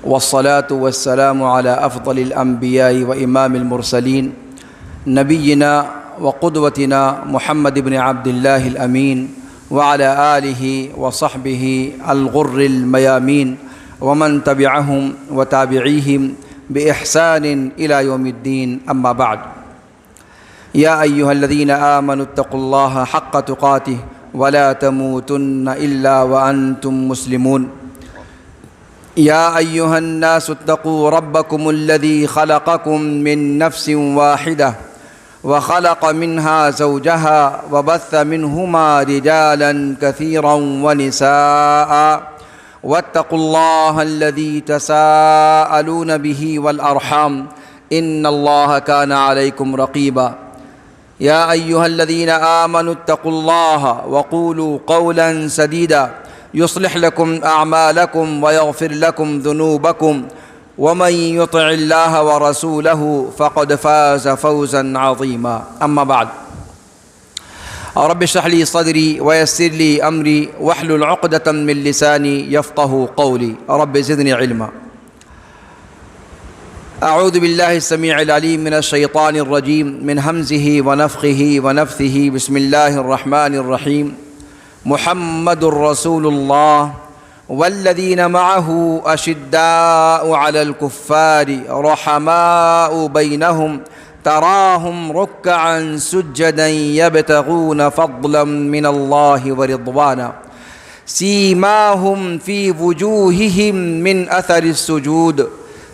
والصلاة والسلام على أفضل الأنبياء وإمام المرسلين نبينا وقدوتنا محمد بن عبد الله الأمين وعلى آله وصحبه الغر الميامين ومن تبعهم وتابعيهم بإحسان إلى يوم الدين. أما بعد، يا أيها الذين آمنوا اتقوا الله حق تقاته ولا تموتن إلا وأنتم مسلمون. يا أيها الناس اتقوا ربكم الذي خلقكم من نفس واحدة وخلق منها زوجها وبث منهما رجالا كثيرا ونساء واتقوا الله الذي تساءلون به والأرحام إن الله كان عليكم رقيبا. يا أيها الذين آمنوا اتقوا الله وقولوا قولا سديدا يصلح لكم أعمالكم ويغفر لكم ذنوبكم ومن يطع الله ورسوله فقد فاز فوزا عظيما. أما بعد، رب اشرح لي صدري ويسر لي أمري واحلل عقدة من لساني يفقه قولي رب زدني علما. أعوذ بالله السميع العليم من الشيطان الرجيم من همزه ونفخه ونفثه. بسم الله الرحمن الرحيم. محمد رسول الله والذين معه أشداء على الكفار رحماء بينهم تراهم ركعا سجدا يبتغون فضلا من الله ورضوانا سيماهم في وجوههم من أثر السجود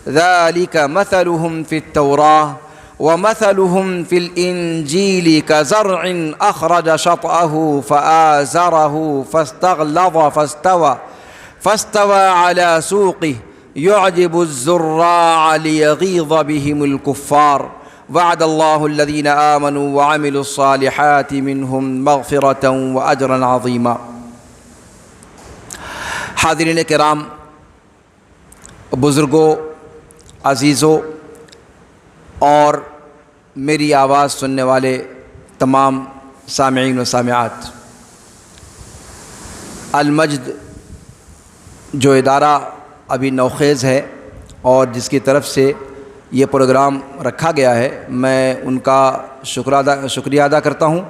ذلك مثلهم في التوراة ومثلهم في الإنجيل كزرع أخرج شطأه فآزره فاستغلظ فاستوى على سوقه يعجب الزراع ليغيظ بهم الكفار وعد الله الذين آمنوا وعملوا الصالحات منهم مغفرة وأجرا عظيما. حاضرین کرام، بزرگوں، عزیزوں اور میری آواز سننے والے تمام سامعین و سامعات، المجد جو ادارہ ابھی نوخیز ہے اور جس کی طرف سے یہ پروگرام رکھا گیا ہے، میں ان کا شکریہ ادا کرتا ہوں.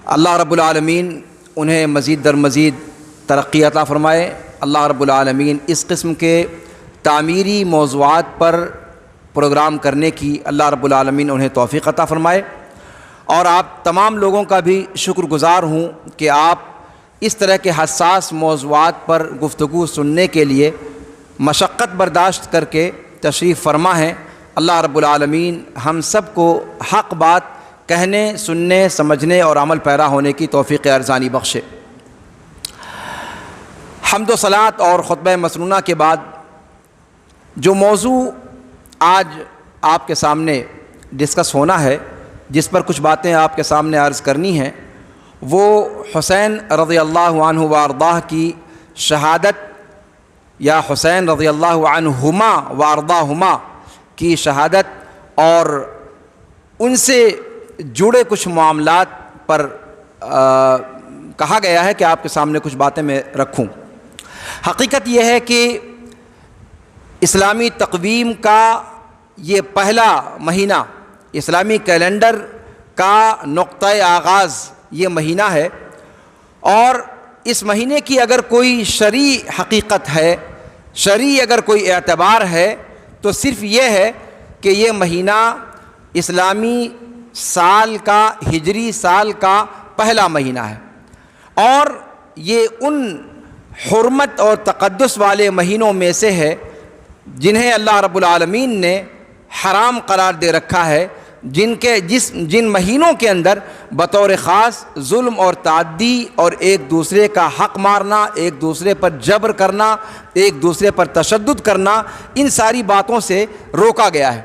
اللہ رب العالمین انہیں مزید در مزید ترقی عطا فرمائے. اللہ رب العالمین اس قسم کے تعمیری موضوعات پر پروگرام کرنے کی اللہ رب العالمین انہیں توفیق عطا فرمائے. اور آپ تمام لوگوں کا بھی شکر گزار ہوں کہ آپ اس طرح کے حساس موضوعات پر گفتگو سننے کے لیے مشقت برداشت کر کے تشریف فرما ہیں. اللہ رب العالمین ہم سب کو حق بات کہنے، سننے، سمجھنے اور عمل پیرا ہونے کی توفیق ارزانی بخشے. حمد و صلات اور خطبہ مسنونہ کے بعد جو موضوع آج آپ کے سامنے ڈسکس ہونا ہے، جس پر کچھ باتیں آپ کے سامنے عرض کرنی ہیں، وہ حسین رضی اللہ عنہ وارضاہ کی شہادت یا حسین رضی اللہ عنہما وارضاہما کی شہادت اور ان سے جڑے کچھ معاملات پر کہا گیا ہے کہ آپ کے سامنے کچھ باتیں میں رکھوں. حقیقت یہ ہے کہ اسلامی تقویم کا یہ پہلا مہینہ، اسلامی کیلنڈر کا نقطۂ آغاز یہ مہینہ ہے، اور اس مہینے کی اگر کوئی شرعی حقیقت ہے، شرعی اگر کوئی اعتبار ہے، تو صرف یہ ہے کہ یہ مہینہ اسلامی سال کا، ہجری سال کا پہلا مہینہ ہے، اور یہ ان حرمت اور تقدس والے مہینوں میں سے ہے جنہیں اللہ رب العالمین نے حرام قرار دے رکھا ہے، جن مہینوں کے اندر بطور خاص ظلم اور تعدی اور ایک دوسرے کا حق مارنا، ایک دوسرے پر جبر کرنا، ایک دوسرے پر تشدد کرنا، ان ساری باتوں سے روکا گیا ہے.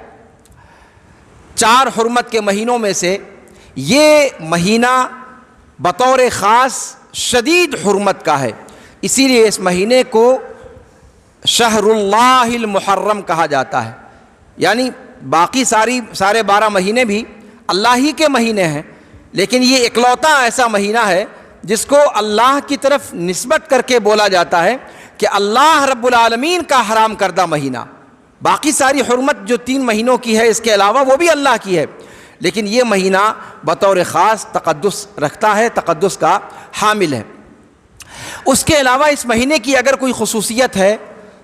4 حرمت کے مہینوں میں سے یہ مہینہ بطور خاص شدید حرمت کا ہے، اسی لیے اس مہینے کو شہر اللہ المحرم کہا جاتا ہے. یعنی باقی سارے 12 مہینے بھی اللہ ہی کے مہینے ہیں، لیکن یہ اکلوتا ایسا مہینہ ہے جس کو اللہ کی طرف نسبت کر کے بولا جاتا ہے کہ اللہ رب العالمین کا حرام کردہ مہینہ، باقی ساری حرمت جو 3 مہینوں کی ہے اس کے علاوہ وہ بھی اللہ کی ہے، لیکن یہ مہینہ بطور خاص تقدس رکھتا ہے، تقدس کا حامل ہے۔ اس کے علاوہ اس مہینے کی اگر کوئی خصوصیت ہے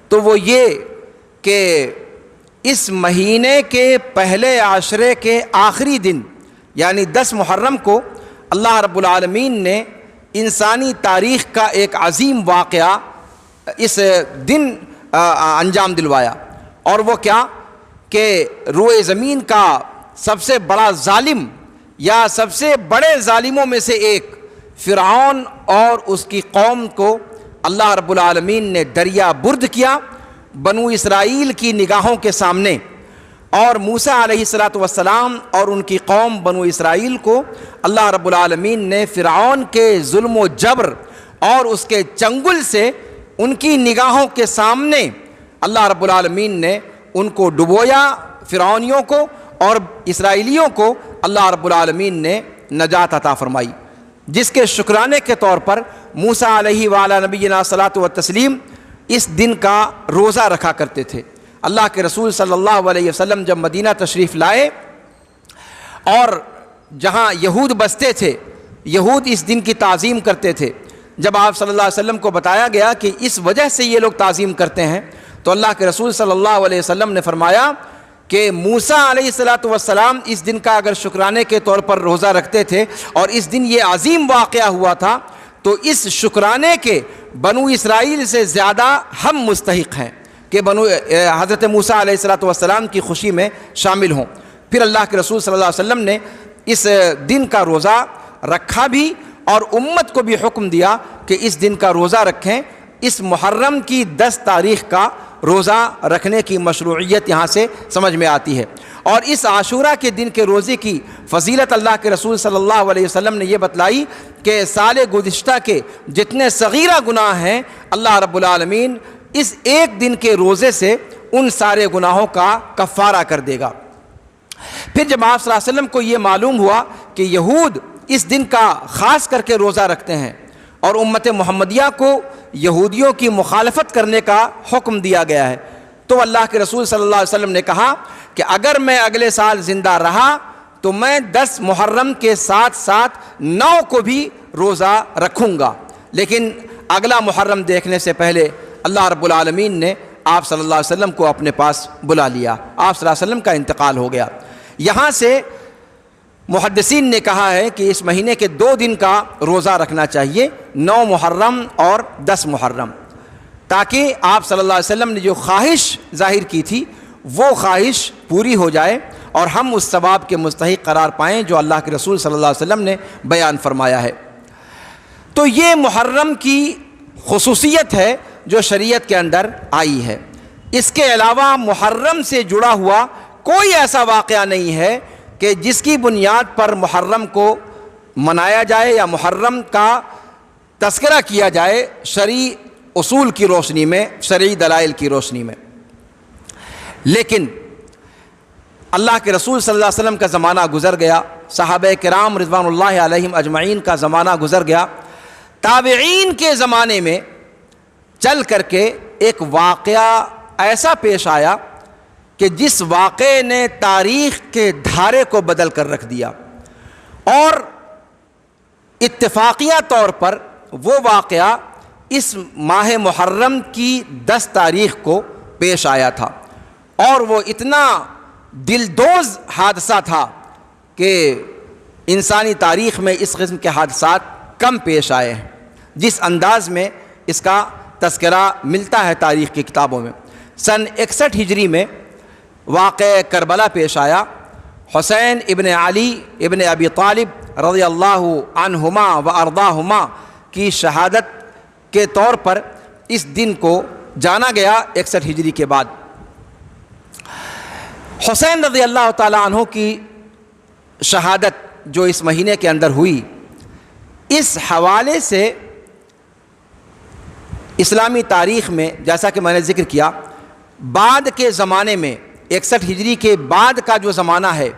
تو وہ یہ کہ اس مہینے کے پہلے عشرے کے آخری دن یعنی 10 محرم کو اللہ رب العالمین نے انسانی تاریخ کا ایک عظیم واقعہ اس دن انجام دلوایا، اور وہ کیا کہ روئے زمین کا سب سے بڑا ظالم یا سب سے بڑے ظالموں میں سے ایک فرعون اور اس کی قوم کو اللہ رب العالمین نے دریا برد کیا بنو اسرائیل کی نگاہوں کے سامنے، اور موسیٰ علیہ السلام اور ان کی قوم بنو اسرائیل کو اللہ رب العالمین نے فرعون کے ظلم و جبر اور اس کے چنگل سے ان کی نگاہوں کے سامنے اللہ رب العالمین نے ان کو ڈبویا، فرعونیوں کو اور اسرائیلیوں کو اللہ رب العالمین نے نجات عطا فرمائی، جس کے شکرانے کے طور پر موسیٰ علیہ وعلی نبینا الصلاۃ والتسلیم اس دن کا روزہ رکھا کرتے تھے۔ اللہ کے رسول صلی اللہ علیہ وسلم جب مدینہ تشریف لائے اور جہاں یہود بستے تھے، یہود اس دن کی تعظیم کرتے تھے، جب آپ صلی اللہ علیہ وسلم کو بتایا گیا کہ اس وجہ سے یہ لوگ تعظیم کرتے ہیں تو اللہ کے رسول صلی اللہ علیہ وسلم نے فرمایا کہ موسیٰ علیہ السلام اس دن کا اگر شکرانے کے طور پر روزہ رکھتے تھے اور اس دن یہ عظیم واقعہ ہوا تھا تو اس شکرانے کے بنو اسرائیل سے زیادہ ہم مستحق ہیں کہ حضرت موسیٰ علیہ السلام کی خوشی میں شامل ہوں۔ پھر اللہ کے رسول صلی اللہ علیہ وسلم نے اس دن کا روزہ رکھا بھی اور امت کو بھی حکم دیا کہ اس دن کا روزہ رکھیں۔ اس محرم کی 10 تاریخ کا روزہ رکھنے کی مشروعیت یہاں سے سمجھ میں آتی ہے، اور اس عاشورہ کے دن کے روزے کی فضیلت اللہ کے رسول صلی اللہ علیہ وسلم نے یہ بتلائی کہ سال گزشتہ کے جتنے صغیرہ گناہ ہیں اللہ رب العالمین اس ایک دن کے روزے سے ان سارے گناہوں کا کفارہ کر دے گا۔ پھر جب آپ صلی اللہ علیہ وسلم کو یہ معلوم ہوا کہ یہود اس دن کا خاص کر کے روزہ رکھتے ہیں اور امت محمدیہ کو یہودیوں کی مخالفت کرنے کا حکم دیا گیا ہے، تو اللہ کے رسول صلی اللہ علیہ وسلم نے کہا کہ اگر میں اگلے سال زندہ رہا تو میں 10 محرم کے ساتھ ساتھ 9 کو بھی روزہ رکھوں گا، لیکن اگلا محرم دیکھنے سے پہلے اللہ رب العالمین نے آپ صلی اللہ علیہ وسلم کو اپنے پاس بلا لیا، آپ صلی اللہ علیہ وسلم کا انتقال ہو گیا۔ یہاں سے محدثین نے کہا ہے کہ اس مہینے کے 2 دن کا روزہ رکھنا چاہیے، 9 محرم اور 10 محرم، تاکہ آپ صلی اللہ علیہ وسلم نے جو خواہش ظاہر کی تھی وہ خواہش پوری ہو جائے اور ہم اس ثواب کے مستحق قرار پائیں جو اللہ کے رسول صلی اللہ علیہ وسلم نے بیان فرمایا ہے۔ تو یہ محرم کی خصوصیت ہے جو شریعت کے اندر آئی ہے۔ اس کے علاوہ محرم سے جڑا ہوا کوئی ایسا واقعہ نہیں ہے کہ جس کی بنیاد پر محرم کو منایا جائے یا محرم کا تذکرہ کیا جائے شرعی اصول کی روشنی میں، شرعی دلائل کی روشنی میں۔ لیکن اللہ کے رسول صلی اللہ علیہ وسلم کا زمانہ گزر گیا، صحابہ کرام رضوان اللہ علیہم اجمعین کا زمانہ گزر گیا، تابعین کے زمانے میں چل کر کے ایک واقعہ ایسا پیش آیا کہ جس واقعے نے تاریخ کے دھارے کو بدل کر رکھ دیا، اور اتفاقیہ طور پر وہ واقعہ اس ماہ محرم کی 10 تاریخ کو پیش آیا تھا، اور وہ اتنا دلدوز حادثہ تھا کہ انسانی تاریخ میں اس قسم کے حادثات کم پیش آئے ہیں، جس انداز میں اس کا تذکرہ ملتا ہے تاریخ کی کتابوں میں۔ سن 61 ہجری میں واقعہ کربلا پیش آیا۔ حسین ابن علی ابن ابی طالب رضی اللہ عنہما و ارضاہما کی شہادت کے طور پر اس دن کو جانا گیا 61 ہجری کے بعد۔ حسین رضی اللہ تعالی عنہ کی شہادت جو اس مہینے کے اندر ہوئی، اس حوالے سے اسلامی تاریخ میں جیسا کہ میں نے ذکر کیا، بعد کے زمانے میں 61 ہجری کے بعد کا جو زمانہ ہے،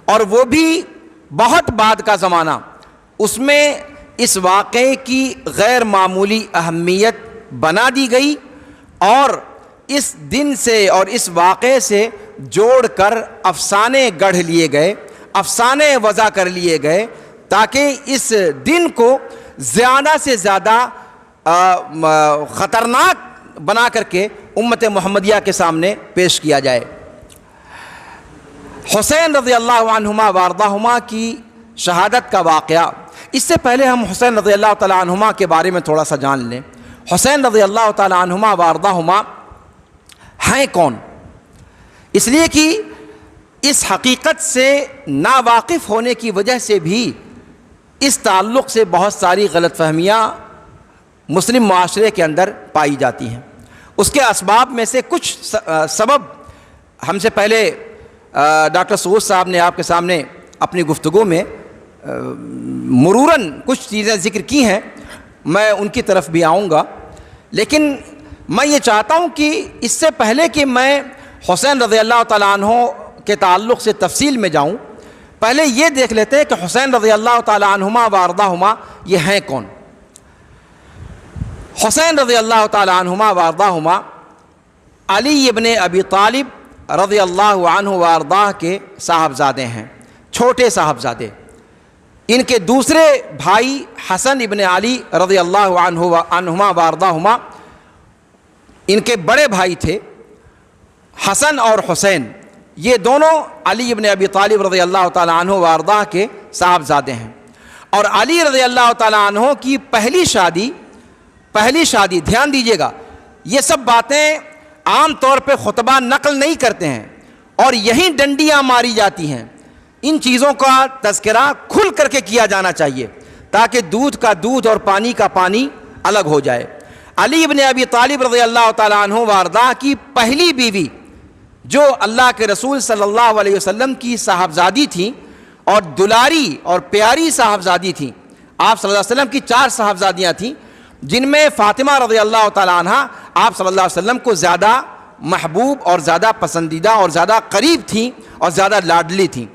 اور وہ بھی بہت بعد کا زمانہ، اس میں اس واقعے کی غیر معمولی اہمیت بنا دی گئی اور اس دن سے اور اس واقعے سے جوڑ کر افسانے گڑھ لیے گئے، افسانے وضع کر لیے گئے تاکہ اس دن کو زیادہ سے زیادہ خطرناک بنا کر کے امت محمدیہ کے سامنے پیش کیا جائے۔ حسین رضی اللہ عنہما وارضاہما کی شہادت کا واقعہ، اس سے پہلے ہم حسین رضی اللہ تعالی عنہما کے بارے میں تھوڑا سا جان لیں۔ حسین رضی اللہ تعالی عنہما وارضاہما ہیں کون؟ اس لیے کہ اس حقیقت سے ناواقف ہونے کی وجہ سے بھی اس تعلق سے بہت ساری غلط فہمیاں مسلم معاشرے کے اندر پائی جاتی ہیں۔ اس کے اسباب میں سے کچھ سبب ہم سے پہلے ڈاکٹر سعود صاحب نے آپ کے سامنے اپنی گفتگو میں مروراً کچھ چیزیں ذکر کی ہیں، میں ان کی طرف بھی آؤں گا، لیکن میں یہ چاہتا ہوں کہ اس سے پہلے کہ میں حسین رضی اللہ تعالیٰ عنہ کے تعلق سے تفصیل میں جاؤں، پہلے یہ دیکھ لیتے ہیں کہ حسین رضی اللہ تعالیٰ عنہما وارضاہما یہ ہیں کون۔ حسین رضی اللہ تعالیٰ عنہما وارضاہما علی ابن ابی طالب رضی اللہ عنہ وارضاہ کے صاحبزادے ہیں، چھوٹے صاحبزادے۔ ان کے دوسرے بھائی حسن ابن علی رضی اللہ عنہما وارضاہما ان کے بڑے بھائی تھے۔ حسن اور حسین یہ دونوں علی ابن ابی طالب رضی اللہ تعالیٰ عنہ وارضاہ کے صاحبزادے ہیں، اور علی رضی اللہ تعالیٰ عنہ کی پہلی شادی دھیان دیجیے گا، یہ سب باتیں عام طور پہ خطبہ نقل نہیں کرتے ہیں اور یہیں ڈنڈیاں ماری جاتی ہیں۔ ان چیزوں کا تذکرہ کھل کر کے کیا جانا چاہیے تاکہ دودھ کا دودھ اور پانی کا پانی الگ ہو جائے۔ علی ابن ابی طالب رضی اللہ تعالیٰ عنہ وارضاہ کی پہلی بیوی جو اللہ کے رسول صلی اللہ علیہ وسلم کی صاحبزادی تھی اور دلاری اور پیاری صاحبزادی تھی، آپ صلی اللہ علیہ وسلم کی 4 صاحبزادیاں تھیں، جن میں فاطمہ رضی اللہ تعالیٰ عنہ آپ صلی اللہ علیہ وسلم کو زیادہ محبوب اور زیادہ پسندیدہ اور زیادہ قریب تھیں اور زیادہ لاڈلی تھیں۔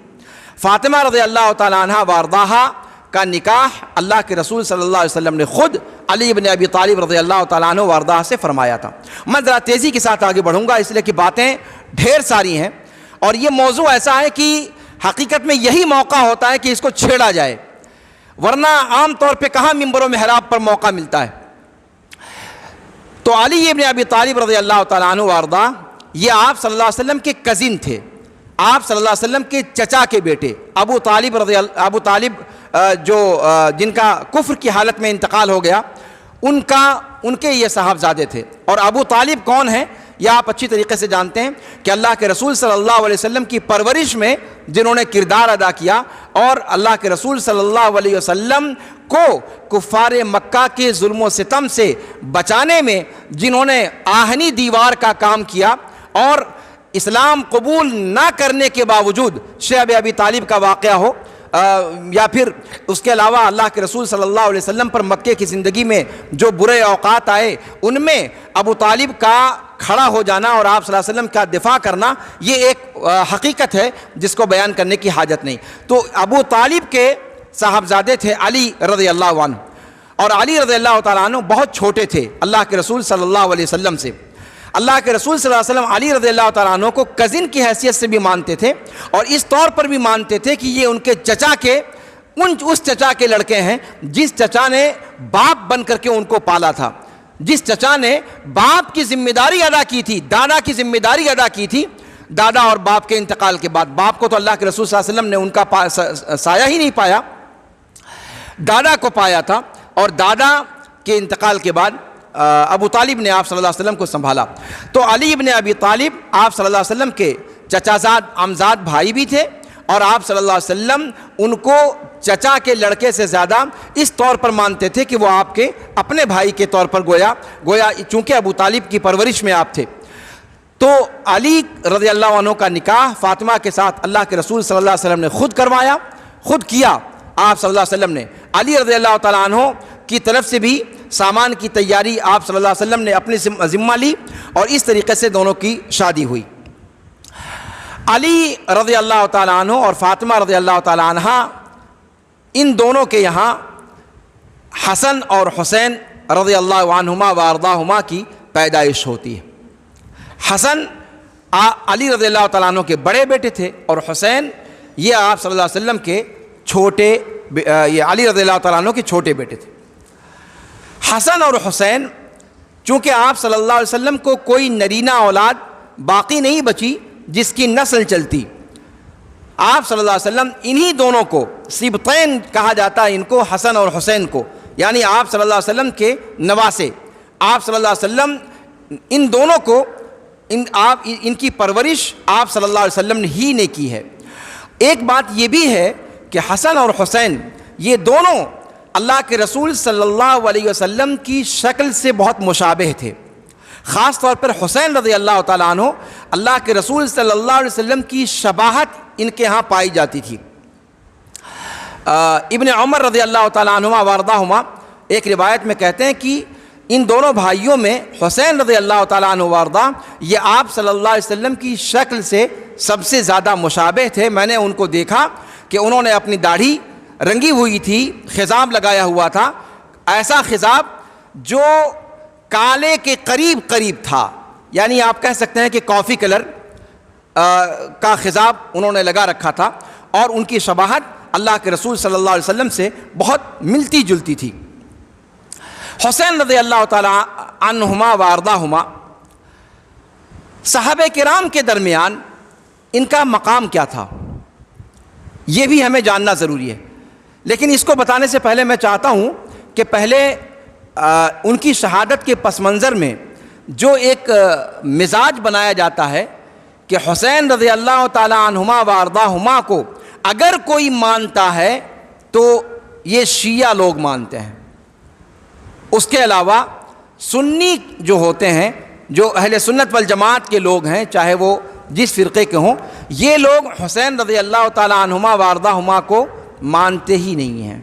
فاطمہ رضی اللہ تعالیٰ عنہ وارضاہا کا نکاح اللہ کے رسول صلی اللہ علیہ وسلم نے خود علی ابن ابی طالب رضی اللہ تعالیٰ عنہ وارضاہ سے فرمایا تھا۔ میں ذرا تیزی کے ساتھ آگے بڑھوں گا اس لیے کہ باتیں ڈھیر ساری ہیں اور یہ موضوع ایسا ہے کہ حقیقت میں یہی موقع ہوتا ہے کہ اس کو چھیڑا جائے، ورنہ عام طور پہ کہاں ممبر و محراب پر موقع ملتا ہے۔ تو علی ابن ابی طالب رضی اللہ تعالیٰ عنہ وارضاہ یہ آپ صلی اللہ علیہ وسلم کے کزن تھے، آپ صلی اللہ علیہ وسلم کے چچا کے بیٹے ابو طالب جو جن کا کفر کی حالت میں انتقال ہو گیا، ان کے یہ صاحبزادے تھے۔ اور ابو طالب کون ہیں یہ آپ اچھی طریقے سے جانتے ہیں کہ اللہ کے رسول صلی اللہ علیہ وسلم کی پرورش میں جنہوں نے کردار ادا کیا اور اللہ کے رسول صلی اللہ علیہ وسلم کو کفار مکہ کے ظلم و ستم سے بچانے میں جنہوں نے آہنی دیوار کا کام کیا، اور اسلام قبول نہ کرنے کے باوجود شیخ ابی طالب کا واقعہ ہو یا پھر اس کے علاوہ اللہ کے رسول صلی اللہ علیہ وسلم پر مکے کی زندگی میں جو برے اوقات آئے ان میں ابو طالب کا کھڑا ہو جانا اور آپ صلی اللہ علیہ وسلم کا دفاع کرنا، یہ ایک حقیقت ہے جس کو بیان کرنے کی حاجت نہیں۔ تو ابو طالب کے صاحبزادے تھے علی رضی اللہ عنہ، اور علی رضی اللہ تعالیٰ عنہ بہت چھوٹے تھے اللہ کے رسول صلی اللہ علیہ وسلم سے۔ اللہ کے رسول صلی اللہ علیہ وسلم علی رضی اللہ تعالیٰ عنہ کو کزن کی حیثیت سے بھی مانتے تھے اور اس طور پر بھی مانتے تھے کہ یہ ان کے چچا کے اس چچا کے لڑکے ہیں جس چچا نے باپ بن کر کے ان کو پالا تھا، جس چچا نے باپ کی ذمہ داری ادا کی تھی، دادا کی ذمہ داری ادا کی تھی۔ دادا اور باپ کے انتقال کے بعد باپ کو تو اللہ کے رسول صلی اللہ علیہ وسلم نے ان کا سایہ ہی نہیں پایا، دادا کو پایا تھا، اور دادا کے انتقال کے بعد ابو طالب نے آپ صلی اللہ علیہ وسلم کو سنبھالا۔ تو علی ابن ابی طالب آپ صلی اللہ علیہ وسلم کے چچا زاد عمزاد بھائی بھی تھے، اور آپ صلی اللہ علیہ وسلم ان کو چچا کے لڑکے سے زیادہ اس طور پر مانتے تھے کہ وہ آپ کے اپنے بھائی کے طور پر گویا چونکہ ابو طالب کی پرورش میں آپ تھے۔ تو علی رضی اللہ عنہ کا نکاح فاطمہ کے ساتھ اللہ کے رسول صلی اللہ علیہ وسلم نے خود کروایا، خود کیا آپ صلی اللہ علیہ وسلم نے۔ علی رضی اللہ تعالیٰ عنہ کی طرف سے بھی سامان کی تیاری آپ صلی اللہ علیہ وسلم نے اپنے ذمہ لی، اور اس طریقے سے دونوں کی شادی ہوئی۔ علی رضی اللہ تعالیٰ عنہ اور فاطمہ رضی اللہ تعالیٰ عنہ ان دونوں کے یہاں حسن اور حسین رضی اللہ عنہما و ارضاہما کی پیدائش ہوتی ہے۔ حسن علی رضی اللہ تعالیٰ عنہ کے بڑے بیٹے تھے، اور حسین یہ آپ صلی اللہ علیہ وسلم کے یہ علی رضی اللہ تعالیٰ عنہ کے چھوٹے بیٹے تھے۔ حسن اور حسین چونکہ آپ صلی اللہ علیہ وسلم کو کوئی نرینہ اولاد باقی نہیں بچی جس کی نسل چلتی، آپ صلی اللہ علیہ وسلم انہی دونوں کو سبطین کہا جاتا ہے، ان کو حسن اور حسین کو، یعنی آپ صلی اللہ علیہ وسلم کے نواسے، آپ صلی اللہ علیہ وسلم ان دونوں کو ان کی پرورش آپ صلی اللہ علیہ وسلم ہی نے کی ہے۔ ایک بات یہ بھی ہے کہ حسن اور حسین یہ دونوں اللہ کے رسول صلی اللہ علیہ وسلم کی شکل سے بہت مشابہ تھے، خاص طور پر حسین رضی اللہ تعالیٰ عنہ اللہ کے رسول صلی اللہ علیہ وسلم کی شباہت ان کے ہاں پائی جاتی تھی۔ ابن عمر رضی اللہ تعالیٰ عنہما وارضاہما ایک روایت میں کہتے ہیں کہ ان دونوں بھائیوں میں حسین رضی اللہ تعالیٰ عنہ وارضا یہ آپ صلی اللہ علیہ وسلم کی شکل سے سب سے زیادہ مشابہ تھے۔ میں نے ان کو دیکھا کہ انہوں نے اپنی داڑھی رنگی ہوئی تھی، خضاب لگایا ہوا تھا، ایسا خضاب جو کالے کے قریب قریب تھا، یعنی آپ کہہ سکتے ہیں کہ کافی کلر کا خضاب انہوں نے لگا رکھا تھا، اور ان کی شباہت اللہ کے رسول صلی اللہ علیہ وسلم سے بہت ملتی جلتی تھی۔ حسین رضی اللہ تعالیٰ عنہما و ارضاہما صحابہ کرام کے درمیان ان کا مقام کیا تھا، یہ بھی ہمیں جاننا ضروری ہے۔ لیکن اس کو بتانے سے پہلے میں چاہتا ہوں کہ پہلے ان کی شہادت کے پس منظر میں جو ایک مزاج بنایا جاتا ہے کہ حسین رضی اللہ تعالیٰ عنہما و ارضاہما کو اگر کوئی مانتا ہے تو یہ شیعہ لوگ مانتے ہیں، اس کے علاوہ سنی جو ہوتے ہیں، جو اہل سنت والجماعت کے لوگ ہیں، چاہے وہ جس فرقے کے ہوں، یہ لوگ حسین رضی اللہ تعالیٰ عنہما و ارضاہما کو مانتے ہی نہیں ہیں۔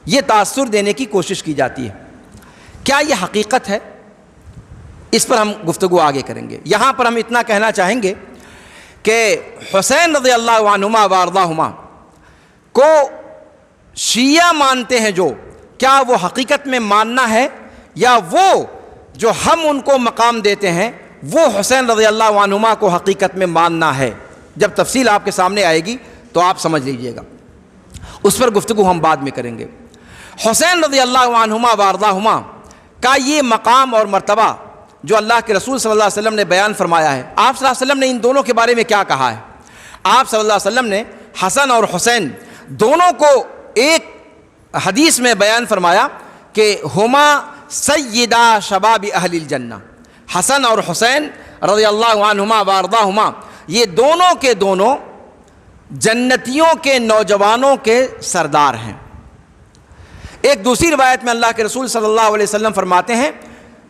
یہ تاثر دینے کی کوشش کی جاتی ہے۔ کیا یہ حقیقت ہے؟ اس پر ہم گفتگو آگے کریں گے۔ یہاں پر ہم اتنا کہنا چاہیں گے کہ حسین رضی اللہ عنہما و ارضاہما کو شیعہ مانتے ہیں، جو کیا وہ حقیقت میں ماننا ہے، یا وہ جو ہم ان کو مقام دیتے ہیں وہ حسین رضی اللہ عنہما کو حقیقت میں ماننا ہے؟ جب تفصیل آپ کے سامنے آئے گی تو آپ سمجھ لیجئے گا، اس پر گفتگو ہم بعد میں کریں گے۔ حسین رضی اللہ عنہما و ارضاہما کا یہ مقام اور مرتبہ جو اللہ کے رسول صلی اللہ علیہ وسلم نے بیان فرمایا ہے، آپ صلی اللہ علیہ وسلم نے ان دونوں کے بارے میں کیا کہا ہے؟ آپ صلی اللہ علیہ وسلم نے حسن اور حسین دونوں کو ایک حدیث میں بیان فرمایا کہ ہما سیدہ شباب اہل الجنہ، حسن اور حسین رضی اللہ عنہما و ارضاہما یہ دونوں کے دونوں جنتیوں کے نوجوانوں کے سردار ہیں۔ ایک دوسری روایت میں اللہ کے رسول صلی اللہ علیہ وسلم فرماتے ہیں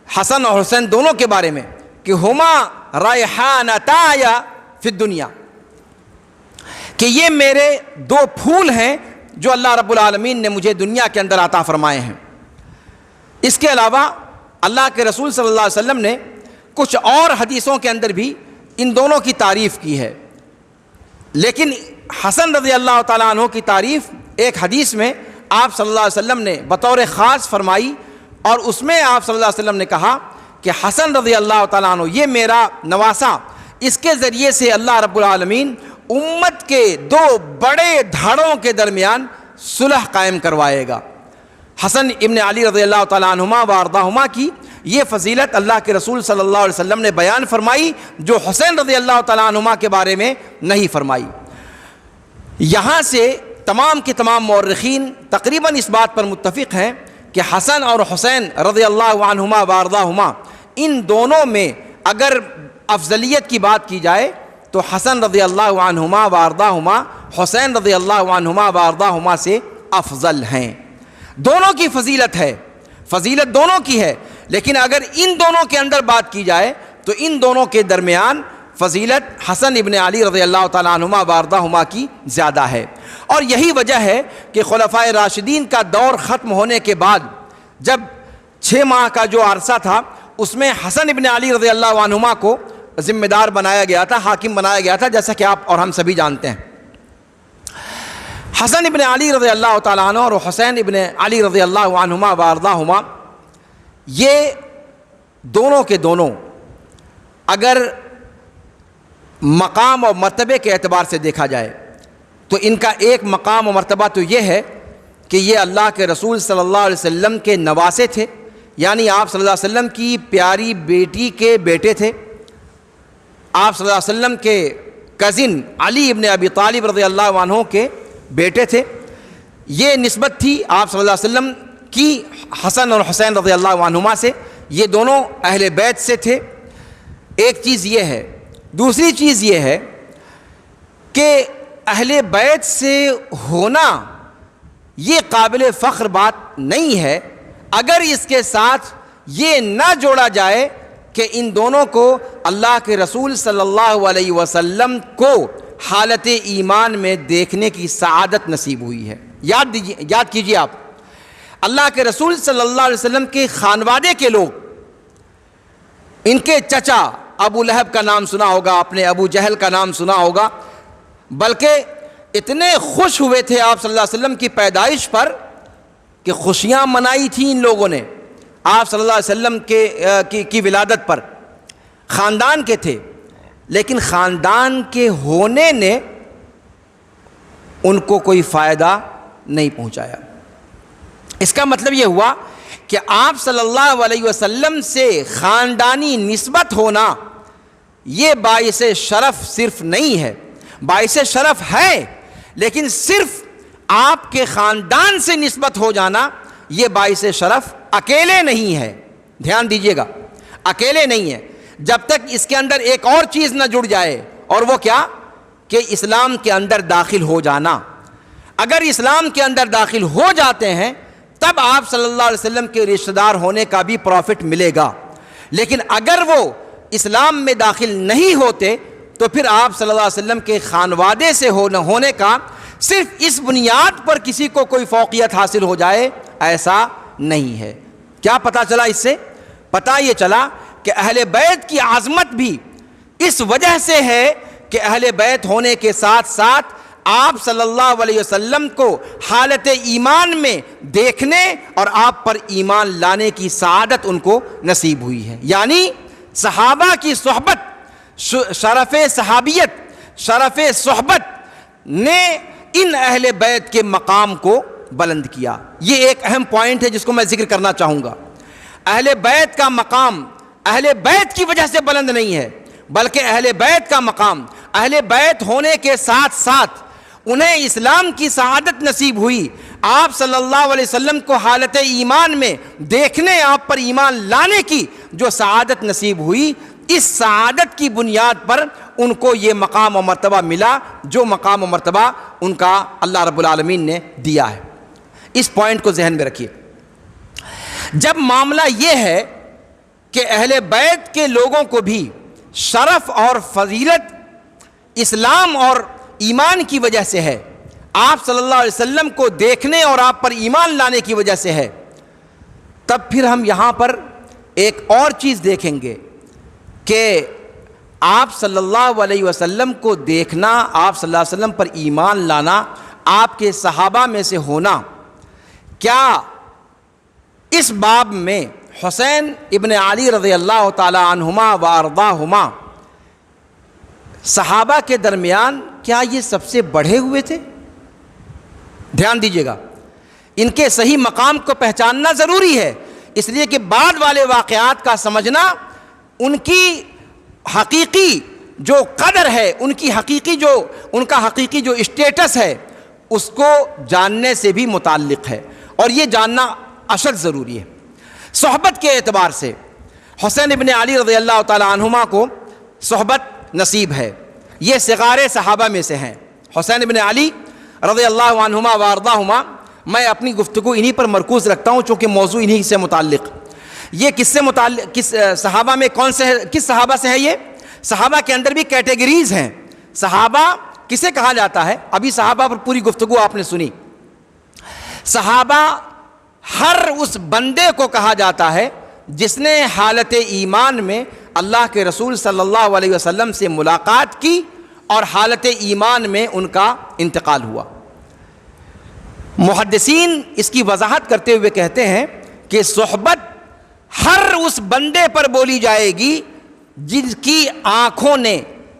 حسن اور حسین دونوں کے بارے میں کہ ہما ریحانتایا فی الدنیا، کہ یہ میرے دو پھول ہیں جو اللہ رب العالمین نے مجھے دنیا کے اندر عطا فرمائے ہیں۔ اس کے علاوہ اللہ کے رسول صلی اللہ علیہ وسلم نے کچھ اور حدیثوں کے اندر بھی ان دونوں کی تعریف کی ہے، لیکن حسن رضی اللہ تعالیٰ عنہ کی تعریف ایک حدیث میں آپ صلی اللہ علیہ وسلم نے بطور خاص فرمائی، اور اس میں آپ صلی اللہ علیہ وسلم نے کہا کہ حسن رضی اللہ تعالیٰ عنہ یہ میرا نواسا، اس کے ذریعے سے اللہ رب العالمین امت کے دو بڑے دھڑوں کے درمیان صلح قائم کروائے گا۔ حسن ابن علی رضی اللہ تعالیٰ عنہما و ارضاہما کی یہ فضیلت اللہ کے رسول صلی اللہ علیہ وسلم نے بیان فرمائی جو حسین رضی اللہ تعالیٰ عنہما کے بارے میں نہیں فرمائی۔ یہاں سے تمام کے تمام مورخین تقریباً اس بات پر متفق ہیں کہ حسن اور حسین رضی اللہ عنہما و ارضاہما ان دونوں میں اگر افضلیت کی بات کی جائے تو حسن رضی اللہ عنہما و ارضاہما حسین رضی اللہ عنہما و ارضاہما سے افضل ہیں۔ دونوں کی فضیلت ہے، فضیلت دونوں کی ہے، لیکن اگر ان دونوں کے اندر بات کی جائے تو ان دونوں کے درمیان فضیلت حسن ابن علی رضی اللہ تعالیٰ عنہما و ارضاہما کی زیادہ ہے۔ اور یہی وجہ ہے کہ خلفائے راشدین کا دور ختم ہونے کے بعد جب 6 ماہ کا جو عرصہ تھا اس میں حسن ابن علی رضی اللہ عنہما کو ذمہ دار بنایا گیا تھا، حاکم بنایا گیا تھا، جیسا کہ آپ اور ہم سبھی جانتے ہیں۔ حسن ابن علی رضی اللہ تعالیٰ عنہ اور حسین ابن علی رضی اللہ عنہما و ارضاہما یہ دونوں کے دونوں اگر مقام اور مرتبے کے اعتبار سے دیکھا جائے تو ان کا ایک مقام و مرتبہ تو یہ ہے کہ یہ اللہ کے رسول صلی اللہ علیہ وسلم کے نواسے تھے، یعنی آپ صلی اللہ علیہ وسلم کی پیاری بیٹی کے بیٹے تھے، آپ صلی اللہ علیہ وسلم کے کزن علی ابن ابی طالب رضی اللہ عنہ کے بیٹے تھے۔ یہ نسبت تھی آپ صلی اللہ علیہ وسلم کی حسن اور حسین رضی اللہ عنہما سے، یہ دونوں اہل بیت سے تھے۔ ایک چیز یہ ہے۔ دوسری چیز یہ ہے کہ اہل بیت سے ہونا یہ قابل فخر بات نہیں ہے اگر اس کے ساتھ یہ نہ جوڑا جائے کہ ان دونوں کو اللہ کے رسول صلی اللہ علیہ وسلم کو حالت ایمان میں دیکھنے کی سعادت نصیب ہوئی ہے۔ یاد کیجئے آپ، اللہ کے رسول صلی اللہ علیہ وسلم کے خانوادے کے لوگ، ان کے چچا ابو لہب کا نام سنا ہوگا آپ نے، ابو جہل کا نام سنا ہوگا، بلکہ اتنے خوش ہوئے تھے آپ صلی اللہ علیہ وسلم کی پیدائش پر کہ خوشیاں منائی تھیں ان لوگوں نے آپ صلی اللہ علیہ وسلم کی ولادت پر، خاندان کے تھے، لیکن خاندان کے ہونے نے ان کو کوئی فائدہ نہیں پہنچایا۔ اس کا مطلب یہ ہوا کہ آپ صلی اللہ علیہ وسلم سے خاندانی نسبت ہونا یہ باعث شرف صرف نہیں ہے، باعث شرف ہے، لیکن صرف آپ کے خاندان سے نسبت ہو جانا یہ باعث شرف اکیلے نہیں ہے۔ دھیان دیجئے گا، اکیلے نہیں ہے، جب تک اس کے اندر ایک اور چیز نہ جڑ جائے، اور وہ کیا؟ کہ اسلام کے اندر داخل ہو جانا۔ اگر اسلام کے اندر داخل ہو جاتے ہیں تب آپ صلی اللہ علیہ وسلم کے رشتہ دار ہونے کا بھی پروفٹ ملے گا، لیکن اگر وہ اسلام میں داخل نہیں ہوتے تو پھر آپ صلی اللہ علیہ وسلم کے خانوادے سے ہونے کا صرف اس بنیاد پر کسی کو کوئی فوقیت حاصل ہو جائے ایسا نہیں ہے۔ کیا پتہ چلا اس سے؟ پتہ یہ چلا کہ اہل بیت کی عظمت بھی اس وجہ سے ہے کہ اہل بیت ہونے کے ساتھ ساتھ آپ صلی اللہ علیہ وسلم کو حالت ایمان میں دیکھنے اور آپ پر ایمان لانے کی سعادت ان کو نصیب ہوئی ہے۔ یعنی صحابہ کی صحبت، شرف صحابیت، شرف صحبت نے ان اہل بیت کے مقام کو بلند کیا۔ یہ ایک اہم پوائنٹ ہے جس کو میں ذکر کرنا چاہوں گا۔ اہل بیت کا مقام اہل بیت کی وجہ سے بلند نہیں ہے، بلکہ اہل بیت کا مقام اہل بیت ہونے کے ساتھ ساتھ انہیں اسلام کی سعادت نصیب ہوئی، آپ صلی اللہ علیہ وسلم کو حالت ایمان میں دیکھنے، آپ پر ایمان لانے کی جو سعادت نصیب ہوئی، اس سعادت کی بنیاد پر ان کو یہ مقام و مرتبہ ملا جو مقام و مرتبہ ان کا اللہ رب العالمین نے دیا ہے۔ اس پوائنٹ کو ذہن میں رکھیے۔ جب معاملہ یہ ہے کہ اہل بیت کے لوگوں کو بھی شرف اور فضیلت اسلام اور ایمان کی وجہ سے ہے، آپ صلی اللہ علیہ وسلم کو دیکھنے اور آپ پر ایمان لانے کی وجہ سے ہے، تب پھر ہم یہاں پر ایک اور چیز دیکھیں گے کہ آپ صلی اللہ علیہ وسلم کو دیکھنا، آپ صلی اللہ علیہ وسلم پر ایمان لانا، آپ کے صحابہ میں سے ہونا، کیا اس باب میں حسین ابن علی رضی اللہ تعالی عنہما و ارضاہما صحابہ کے درمیان کیا یہ سب سے بڑھے ہوئے تھے؟ دھیان دیجیے گا، ان کے صحیح مقام کو پہچاننا ضروری ہے، اس لیے کہ بعد والے واقعات کا سمجھنا ان کی حقیقی جو قدر ہے، ان کا حقیقی جو اسٹیٹس ہے، اس کو جاننے سے بھی متعلق ہے، اور یہ جاننا اشد ضروری ہے۔ صحبت کے اعتبار سے حسین ابن علی رضی اللہ تعالی عنہما کو صحبت نصیب ہے، یہ صغار صحابہ میں سے ہیں۔ حسین ابن علی رضی اللہ عنہما و ارضاہما، میں اپنی گفتگو انہی پر مرکوز رکھتا ہوں چونکہ موضوع انہی سے متعلق۔ یہ کس سے متعلق، کس صحابہ میں کس صحابہ سے ہے؟ یہ صحابہ کے اندر بھی کیٹیگریز ہیں۔ صحابہ کسے کہا جاتا ہے؟ ابھی صحابہ پر پوری گفتگو آپ نے سنی۔ صحابہ ہر اس بندے کو کہا جاتا ہے جس نے حالت ایمان میں اللہ کے رسول صلی اللہ علیہ وسلم سے ملاقات کی اور حالت ایمان میں ان کا انتقال ہوا۔ محدثین اس کی وضاحت کرتے ہوئے کہتے ہیں کہ صحبت ہر اس بندے پر بولی جائے گی جن کی آنکھوں نے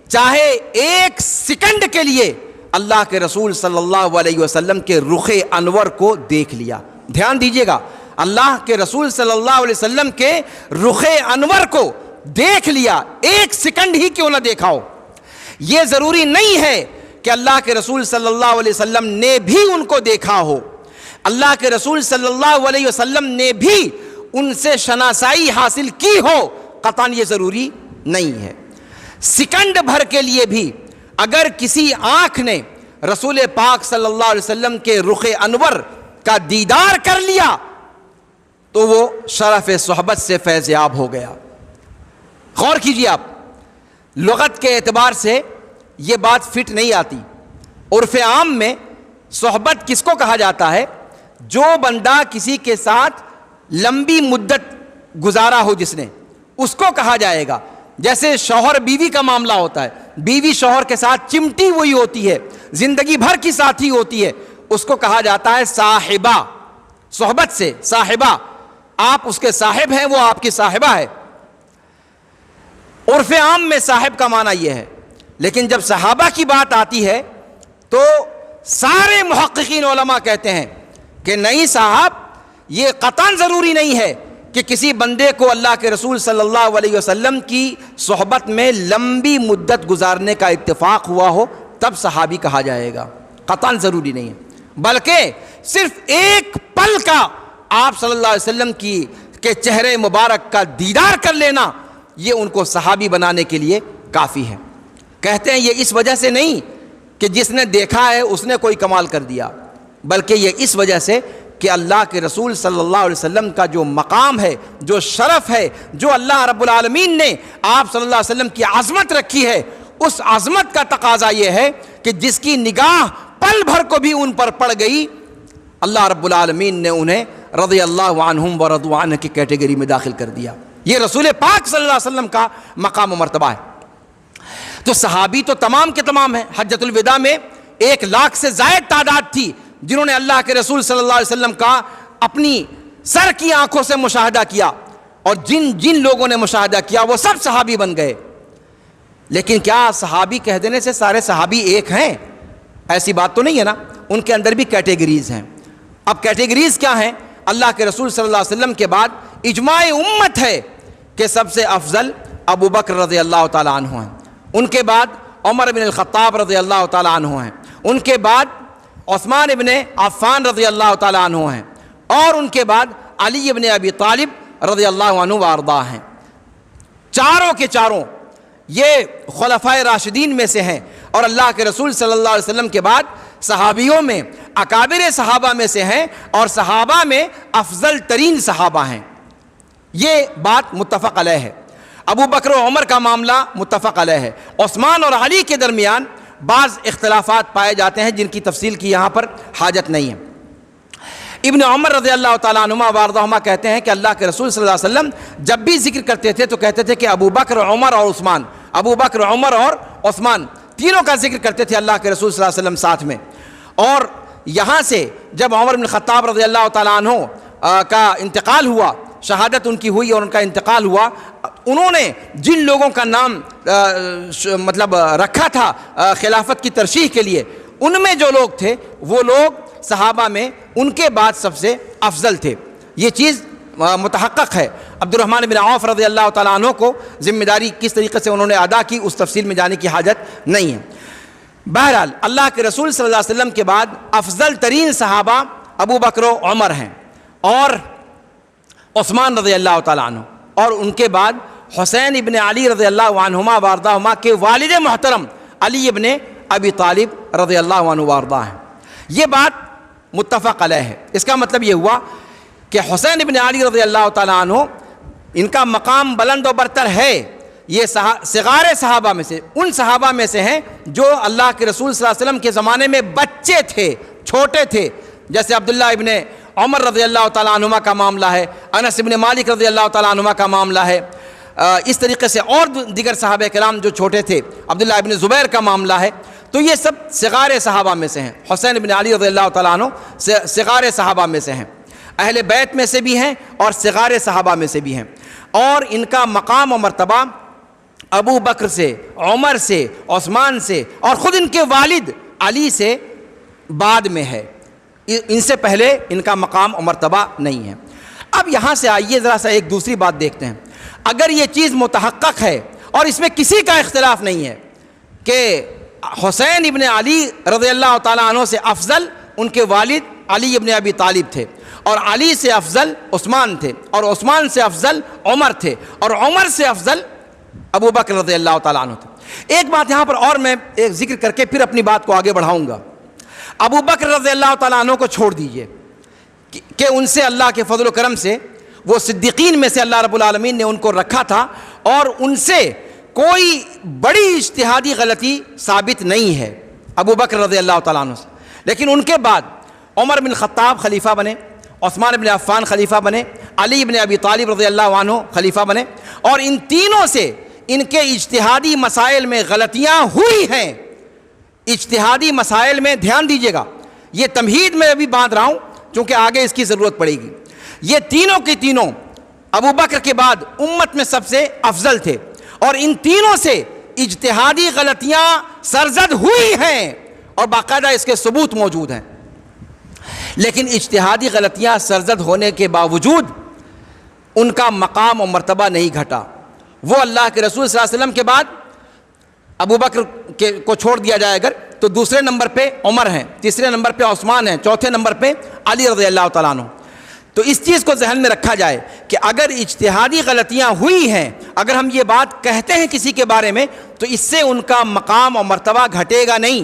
چاہے ایک سیکنڈ کے لیے اللہ کے رسول صلی اللہ علیہ وسلم کے رخ انور کو دیکھ لیا۔ دھیان دیجئے گا، اللہ کے رسول صلی اللہ علیہ وسلم کے رخ انور کو دیکھ لیا، ایک سیکنڈ ہی کیوں نہ دیکھا ہو۔ یہ ضروری نہیں ہے کہ اللہ کے رسول صلی اللہ علیہ وسلم نے بھی ان کو دیکھا ہو، اللہ کے رسول صلی اللہ علیہ وسلم نے بھی ان سے شناسائی حاصل کی ہو، قطعاً یہ ضروری نہیں ہے۔ سیکنڈ بھر کے لیے بھی اگر کسی آنکھ نے رسول پاک صلی اللہ علیہ وسلم کے رخ انور کا دیدار کر لیا تو وہ شرف صحبت سے فیض یاب ہو گیا۔ غور کیجیے آپ، لغت کے اعتبار سے یہ بات فٹ نہیں آتی۔ عرف عام میں صحبت کس کو کہا جاتا ہے؟ جو بندہ کسی کے ساتھ لمبی مدت گزارا ہو جس نے، اس کو کہا جائے گا۔ جیسے شوہر بیوی کا معاملہ ہوتا ہے، بیوی شوہر کے ساتھ چمٹی ہوئی ہوتی ہے، زندگی بھر کی ساتھی ہوتی ہے، اس کو کہا جاتا ہے صاحبہ۔ صحبت سے صاحبہ، آپ اس کے صاحب ہیں، وہ آپ کی صاحبہ ہے۔ عرف عام میں صاحب کا معنی یہ ہے، لیکن جب صحابہ کی بات آتی ہے تو سارے محققین علماء کہتے ہیں کہ نہیں صاحب، یہ قطعاً ضروری نہیں ہے کہ کسی بندے کو اللہ کے رسول صلی اللہ علیہ وسلم کی صحبت میں لمبی مدت گزارنے کا اتفاق ہوا ہو تب صحابی کہا جائے گا، قطعاً ضروری نہیں ہے، بلکہ صرف ایک پل کا آپ صلی اللہ علیہ وسلم کے چہرے مبارک کا دیدار کر لینا یہ ان کو صحابی بنانے کے لیے کافی ہے۔ کہتے ہیں یہ اس وجہ سے نہیں کہ جس نے دیکھا ہے اس نے کوئی کمال کر دیا، بلکہ یہ اس وجہ سے کہ اللہ کے رسول صلی اللہ علیہ وسلم کا جو مقام ہے، جو شرف ہے، جو اللہ رب العالمین نے آپ صلی اللہ علیہ وسلم کی عظمت رکھی ہے، اس عظمت کا تقاضا یہ ہے کہ جس کی نگاہ پل بھر کو بھی ان پر پڑ گئی، اللہ رب العالمین نے انہیں رضی اللہ عنہم ورضوا عنہ کی کیٹیگری میں داخل کر دیا۔ یہ رسول پاک صلی اللہ علیہ وسلم کا مقام و مرتبہ ہے۔ تو صحابی تو تمام کے تمام ہیں۔ حجۃ الوداع میں 1,00,000 سے زائد تعداد تھی جنہوں نے اللہ کے رسول صلی اللہ علیہ وسلم کا اپنی سر کی آنکھوں سے مشاہدہ کیا، اور جن لوگوں نے مشاہدہ کیا وہ سب صحابی بن گئے۔ لیکن کیا صحابی کہہ دینے سے سارے صحابی ایک ہیں؟ ایسی بات تو نہیں ہے نا، ان کے اندر بھی کیٹیگریز ہیں۔ اب کیٹیگریز کیا ہیں؟ اللہ کے رسول صلی اللہ علیہ وسلم کے بعد اجماع امت ہے کہ سب سے افضل ابو بکر رضی اللہ تعالیٰ عنہ ہیں، ان کے بعد عمر بن الخطاب رضی اللہ تعالیٰ عنہ ہیں، ان کے بعد عثمان ابن عفان رضی اللہ تعالیٰ عنہ ہیں، اور ان کے بعد علی ابن ابی طالب رضی اللہ عنہ وارضاہ ہیں۔ چاروں کے چاروں یہ خلفائے راشدین میں سے ہیں، اور اللہ کے رسول صلی اللہ علیہ وسلم کے بعد صحابیوں میں اکابر صحابہ میں سے ہیں، اور صحابہ میں افضل ترین صحابہ ہیں۔ یہ بات متفق علیہ ہے۔ ابو بکر و عمر کا معاملہ متفق علیہ ہے۔ عثمان اور علی کے درمیان بعض اختلافات پائے جاتے ہیں جن کی تفصیل کی یہاں پر حاجت نہیں ہے۔ ابن عمر رضی اللہ تعالیٰ عنہما وارضاہما کہتے ہیں کہ اللہ کے رسول صلی اللہ علیہ وسلم جب بھی ذکر کرتے تھے تو کہتے تھے کہ ابو بکر، عمر اور عثمان، ابو بکر، عمر اور عثمان، تینوں کا ذکر کرتے تھے اللہ کے رسول صلی اللہ علیہ وسلم ساتھ میں۔ اور یہاں سے جب عمر بن الخطاب رضی اللہ تعالیٰ عنہ کا انتقال ہوا، شہادت ان کی ہوئی اور ان کا انتقال ہوا، انہوں نے جن لوگوں کا نام مطلب رکھا تھا خلافت کی ترشیح کے لیے، ان میں جو لوگ تھے وہ لوگ صحابہ میں ان کے بعد سب سے افضل تھے۔ یہ چیز متحقق ہے۔ عبد الرحمن بن عوف رضی اللہ تعالیٰ عنہ کو ذمہ داری کس طریقے سے انہوں نے ادا کی اس تفصیل میں جانے کی حاجت نہیں ہے۔ بہرحال اللہ کے رسول صلی اللہ علیہ وسلم کے بعد افضل ترین صحابہ ابو بکر و عمر ہیں، اور عثمان رضی اللہ تعالیٰ عنہ، اور ان کے بعد حسین ابن علی رضی اللہ عنہما وارضاہما کے والد محترم علی ابن ابی طالب رضی اللہ عنہ وارضاہ ہیں۔ یہ بات متفق علیہ ہے۔ اس کا مطلب یہ ہوا کہ حسین ابن علی رضی اللہ تعالیٰ عنہ ان کا مقام بلند و برتر ہے۔ یہ صغار صحابہ میں سے، ان صحابہ میں سے ہیں جو اللہ کے رسول صلی اللہ علیہ وسلم کے زمانے میں بچے تھے، چھوٹے تھے، جیسے عبداللہ ابن عمر رضی اللہ تعالیٰ عنہما کا معاملہ ہے، انس ابن مالک رضی اللہ تعالیٰ عنہما کا معاملہ ہے، اس طریقے سے اور دیگر صحابہ کرام جو چھوٹے تھے، عبداللہ ابن زبیر کا معاملہ ہے۔ تو یہ سب صغار صحابہ میں سے ہیں۔ حسین ابن علی رضی اللہ تعالیٰ عنہ صغار صحابہ میں سے ہیں۔ اہل بیت میں سے بھی ہیں اور صغار صحابہ میں سے بھی ہیں، اور ان کا مقام و مرتبہ ابو بکر سے، عمر سے، عثمان سے اور خود ان کے والد علی سے بعد میں ہے، ان سے پہلے ان کا مقام و مرتبہ نہیں ہے۔ اب یہاں سے آئیے ذرا سا ایک دوسری بات دیکھتے ہیں۔ اگر یہ چیز متحقق ہے اور اس میں کسی کا اختلاف نہیں ہے کہ حسین ابن علی رضی اللہ تعالیٰ عنہ سے افضل ان کے والد علی ابن ابی طالب تھے، اور علی سے افضل عثمان تھے، اور عثمان سے افضل عمر تھے، اور عمر سے افضل ابو بکر رضی اللہ تعالیٰ عنہ تھے۔ ایک بات یہاں پر اور میں ایک ذکر کر کے پھر اپنی بات کو آگے بڑھاؤں گا۔ ابو بکر رضی اللہ تعالیٰ عنہ کو چھوڑ دیجئے کہ ان سے اللہ کے فضل و کرم سے وہ صدیقین میں سے اللہ رب العالمین نے ان کو رکھا تھا، اور ان سے کوئی بڑی اجتہادی غلطی ثابت نہیں ہے ابو بکر رضی اللہ تعالیٰ عنہ سے۔ لیکن ان کے بعد عمر بن خطاب خلیفہ بنے، عثمان بن عفان خلیفہ بنے، علی بن ابی طالب رضی اللہ عنہ خلیفہ بنے، اور ان تینوں سے ان کے اجتہادی مسائل میں غلطیاں ہوئی ہیں۔ اجتہادی مسائل میں دھیان دیجیے گا، یہ تمہید میں ابھی باندھ رہا ہوں چونکہ آگے اس کی ضرورت پڑے گی۔ یہ تینوں کی تینوں ابو بکر کے بعد امت میں سب سے افضل تھے، اور ان تینوں سے اجتہادی غلطیاں سرزد ہوئی ہیں اور باقاعدہ اس کے ثبوت موجود ہیں۔ لیکن اجتہادی غلطیاں سرزد ہونے کے باوجود ان کا مقام و مرتبہ نہیں گھٹا۔ وہ اللہ کے رسول صلی اللہ علیہ وسلم کے بعد ابو بکر کو چھوڑ دیا جائے اگر تو دوسرے نمبر پہ عمر ہیں، تیسرے نمبر پہ عثمان ہیں، چوتھے نمبر پہ علی رضی اللہ تعالیٰ عنہ۔ تو اس چیز کو ذہن میں رکھا جائے کہ اگر اجتہادی غلطیاں ہوئی ہیں، اگر ہم یہ بات کہتے ہیں کسی کے بارے میں، تو اس سے ان کا مقام و مرتبہ گھٹے گا نہیں،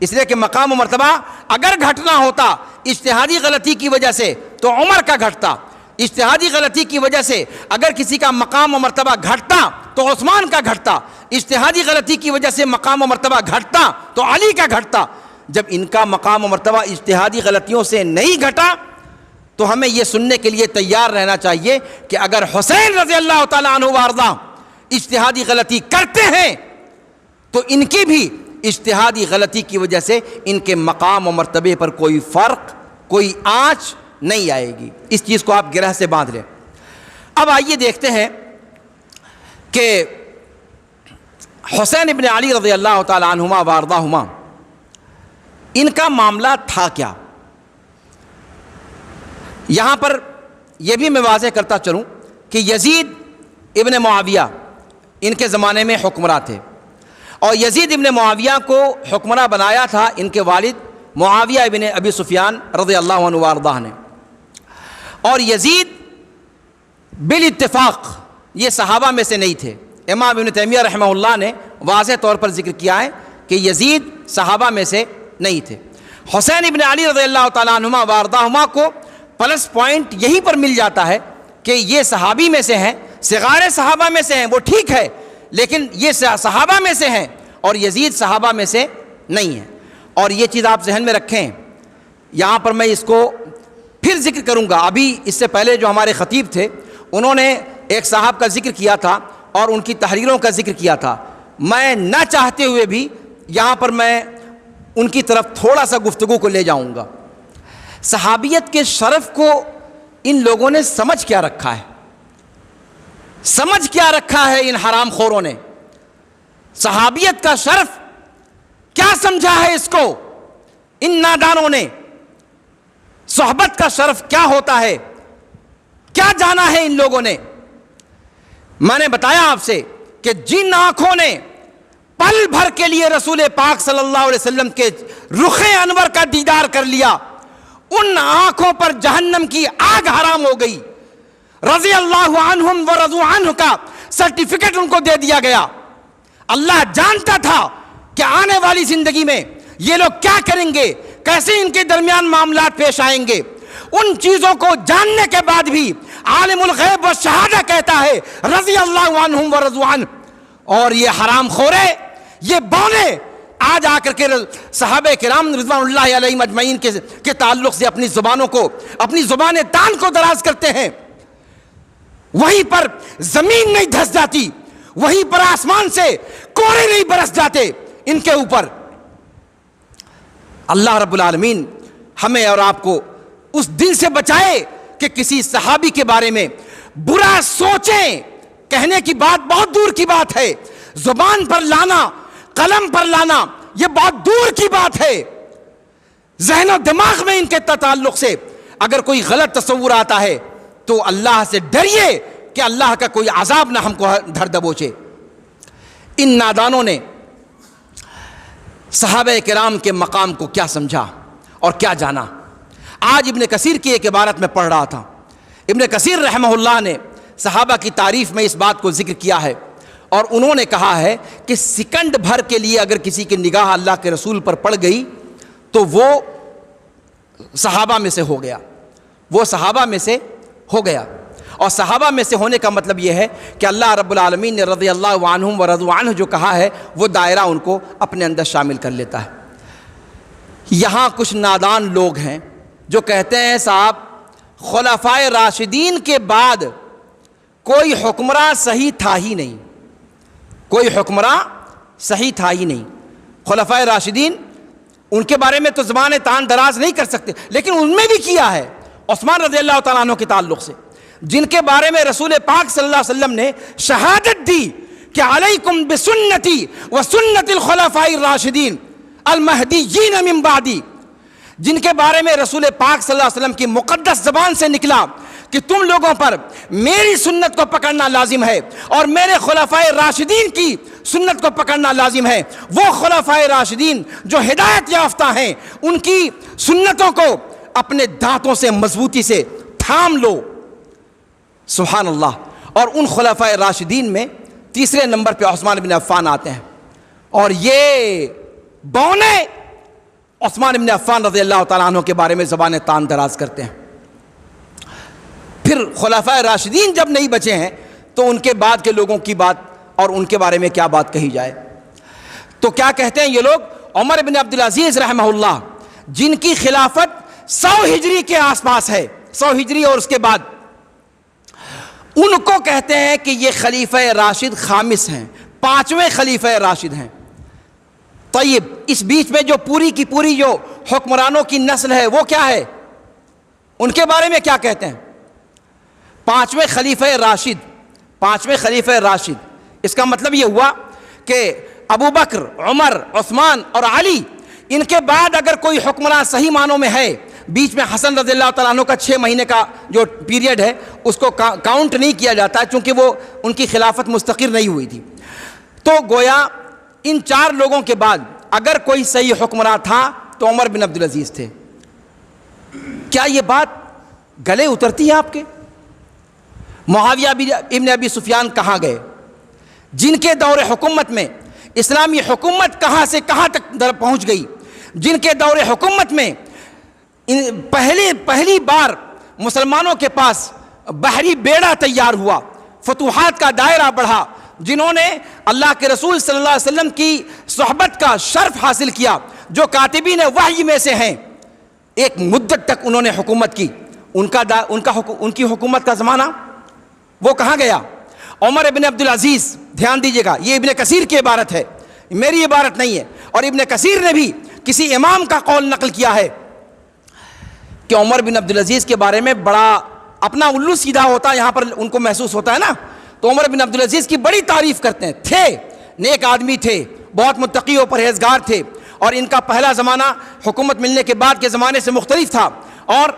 اس لیے کہ مقام و مرتبہ اگر گھٹنا ہوتا اجتہادی غلطی کی وجہ سے تو عمر کا گھٹتا، اجتہادی غلطی کی وجہ سے اگر کسی کا مقام و مرتبہ گھٹتا تو عثمان کا گھٹتا، اجتہادی غلطی کی وجہ سے مقام و مرتبہ گھٹتا تو علی کا گھٹتا۔ جب ان کا مقام و مرتبہ اجتہادی غلطیوں سے نہیں گھٹا تو ہمیں یہ سننے کے لیے تیار رہنا چاہیے کہ اگر حسین رضی اللہ تعالیٰ عنہ وارضاہ اجتہادی غلطی کرتے ہیں تو ان کی بھی اجتہادی غلطی کی وجہ سے ان کے مقام و مرتبے پر کوئی فرق، کوئی آنچ نہیں آئے گی۔ اس چیز کو آپ گرہ سے باندھ لیں۔ اب آئیے دیکھتے ہیں کہ حسین ابن علی رضی اللہ تعالیٰ عنہما وارضاہما ان کا معاملہ تھا کیا۔ یہاں پر یہ بھی میں واضح کرتا چلوں کہ یزید ابن معاویہ ان کے زمانے میں حکمراں تھے، اور یزید ابن معاویہ کو حکمراں بنایا تھا ان کے والد معاویہ ابن ابی سفیان رضی اللہ عنہ وارضاہ نے۔ اور یزید بالاتفاق یہ صحابہ میں سے نہیں تھے۔ امام ابن تیمیہ رحمہ اللہ نے واضح طور پر ذکر کیا ہے کہ یزید صحابہ میں سے نہیں تھے۔ حسین ابن علی رضی اللہ تعالیٰ عنہما وارضاہما کو پلس پوائنٹ یہیں پر مل جاتا ہے کہ یہ صحابی میں سے ہیں، صغار صحابہ میں سے ہیں، وہ ٹھیک ہے، لیکن یہ صحابہ میں سے ہیں اور یزید صحابہ میں سے نہیں ہیں۔ اور یہ چیز آپ ذہن میں رکھیں، یہاں پر میں اس کو پھر ذکر کروں گا۔ ابھی اس سے پہلے جو ہمارے خطیب تھے انہوں نے ایک صاحب کا ذکر کیا تھا اور ان کی تحریروں کا ذکر کیا تھا، میں نہ چاہتے ہوئے بھی یہاں پر میں ان کی طرف تھوڑا سا گفتگو کو لے جاؤں گا۔ صحابیت کے شرف کو ان لوگوں نے سمجھ کیا رکھا ہے، سمجھ کیا رکھا ہے ان حرام خوروں نے؟ صحابیت کا شرف کیا سمجھا ہے اس کو ان نادانوں نے؟ صحبت کا شرف کیا ہوتا ہے کیا جانا ہے ان لوگوں نے؟ میں نے بتایا آپ سے کہ جن آنکھوں نے پل بھر کے لیے رسول پاک صلی اللہ علیہ وسلم کے رخ انور کا دیدار کر لیا، ان آنکھوں پر جہنم کی آگ حرام ہو گئی۔ رضی اللہ عنہم ورضوا عنہ کا سرٹیفکیٹ ان کو دے دیا گیا۔ اللہ جانتا تھا کہ آنے والی زندگی میں یہ لوگ کیا کریں گے، کیسے ان کے درمیان معاملات پیش آئیں گے۔ ان چیزوں کو جاننے کے بعد بھی عالم الغیب و شہادہ کہتا ہے رضی اللہ عنہم ورضوا عنہ۔ اور یہ حرام خورے، یہ بونے آج آ کر کے صحابہ کرام رضوان اللہ علیہم اجمعین کے تعلق سے اپنی زبانوں کو، اپنی زبان دان کو دراز کرتے ہیں۔ وہیں پر زمین نہیں دھس جاتی، وہیں پر آسمان سے کوڑے نہیں برس جاتے ان کے اوپر۔ اللہ رب العالمین ہمیں اور آپ کو اس دن سے بچائے کہ کسی صحابی کے بارے میں برا سوچیں، کہنے کی بات بہت دور کی بات ہے، زبان پر لانا، قلم پر لانا یہ بہت دور کی بات ہے۔ ذہن و دماغ میں ان کے تعلق سے اگر کوئی غلط تصور آتا ہے تو اللہ سے ڈریے کہ اللہ کا کوئی عذاب نہ ہم کو دھر دبوچے۔ ان نادانوں نے صحابہ کرام کے مقام کو کیا سمجھا اور کیا جانا۔ آج ابن کثیر کی ایک عبارت میں پڑھ رہا تھا، ابن کثیر رحمہ اللہ نے صحابہ کی تعریف میں اس بات کو ذکر کیا ہے، اور انہوں نے کہا ہے کہ سیکنڈ بھر کے لیے اگر کسی کی نگاہ اللہ کے رسول پر پڑ گئی تو وہ صحابہ میں سے ہو گیا، وہ صحابہ میں سے ہو گیا۔ اور صحابہ میں سے ہونے کا مطلب یہ ہے کہ اللہ رب العالمین نے رضی اللہ عنہم ورضوا عنہ جو کہا ہے وہ دائرہ ان کو اپنے اندر شامل کر لیتا ہے۔ یہاں کچھ نادان لوگ ہیں جو کہتے ہیں صاحب خلفائے راشدین کے بعد کوئی حکمراں صحیح تھا ہی نہیں، کوئی حکمراں صحیح تھا ہی نہیں۔ خلفائے راشدین ان کے بارے میں تو زبان تان دراز نہیں کر سکتے، لیکن ان میں بھی کیا ہے عثمان رضی اللہ تعالیٰ عنہ کے تعلق سے، جن کے بارے میں رسول پاک صلی اللہ علیہ وسلم نے شہادت دی کہ علیکم بسنتی وسنت الخلفاء الراشدین المہدیین من بعدی، جن کے بارے میں رسول پاک صلی اللہ علیہ وسلم کی مقدس زبان سے نکلا کہ تم لوگوں پر میری سنت کو پکڑنا لازم ہے اور میرے خلفائے راشدین کی سنت کو پکڑنا لازم ہے۔ وہ خلفائے راشدین جو ہدایت یافتہ ہیں ان کی سنتوں کو اپنے دانتوں سے مضبوطی سے تھام لو۔ سبحان اللہ۔ اور ان خلفائے راشدین میں تیسرے نمبر پہ عثمان بن عفان آتے ہیں، اور یہ بونے عثمان بن عفان رضی اللہ تعالیٰ عنہ کے بارے میں زبان تان دراز کرتے ہیں۔ پھر خلفائے راشدین جب نہیں بچے ہیں تو ان کے بعد کے لوگوں کی بات اور ان کے بارے میں کیا بات کہی جائے۔ تو کیا کہتے ہیں یہ لوگ؟ عمر بن عبدالعزیز رحمہ اللہ جن کی خلافت 100 ہجری کے آس پاس ہے، 100 ہجری اور اس کے بعد، ان کو کہتے ہیں کہ یہ خلیفہ راشد خامس ہیں، 5ویں خلیفہ راشد ہیں۔ طیب اس بیچ میں جو پوری کی پوری جو حکمرانوں کی نسل ہے وہ کیا ہے؟ ان کے بارے میں کیا کہتے ہیں؟ 5ویں خلیفہ راشد، 5ویں خلیفہ راشد، اس کا مطلب یہ ہوا کہ ابو بکر، عمر، عثمان اور علی، ان کے بعد اگر کوئی حکمراں صحیح معنوں میں ہے، بیچ میں حسن رضی اللہ تعالیٰ عنہ کا 6 مہینے کا جو پیریڈ ہے اس کو کاؤنٹ نہیں کیا جاتا چونکہ وہ ان کی خلافت مستقر نہیں ہوئی تھی، تو گویا ان 4 لوگوں کے بعد اگر کوئی صحیح حکمراں تھا تو عمر بن عبدالعزیز تھے۔ کیا یہ بات گلے اترتی ہے آپ کے؟ معاویہ ابن ابی سفیان کہاں گئے؟ جن کے دور حکومت میں اسلامی حکومت کہاں سے کہاں تک پہنچ گئی، جن کے دور حکومت میں پہلی بار مسلمانوں کے پاس بحری بیڑا تیار ہوا، فتوحات کا دائرہ بڑھا، جنہوں نے اللہ کے رسول صلی اللہ علیہ وسلم کی صحبت کا شرف حاصل کیا، جو کاتبین وحی میں سے ہیں، ایک مدت تک انہوں نے حکومت کی، ان کی حکومت کا زمانہ وہ کہاں گیا؟ عمر ابن عبدالعزیز، دھیان دیجئے گا یہ ابن کثیر کی عبارت ہے، میری عبارت نہیں ہے، اور ابن کثیر نے بھی کسی امام کا قول نقل کیا ہے کہ عمر بن عبدالعزیز کے بارے میں بڑا اپنا الو سیدھا ہوتا ہے، یہاں پر ان کو محسوس ہوتا ہے نا، تو عمر بن عبدالعزیز کی بڑی تعریف کرتے ہیں، تھے نیک آدمی تھے، بہت متقی و پرہیزگار تھے، اور ان کا پہلا زمانہ حکومت ملنے کے بعد کے زمانے سے مختلف تھا، اور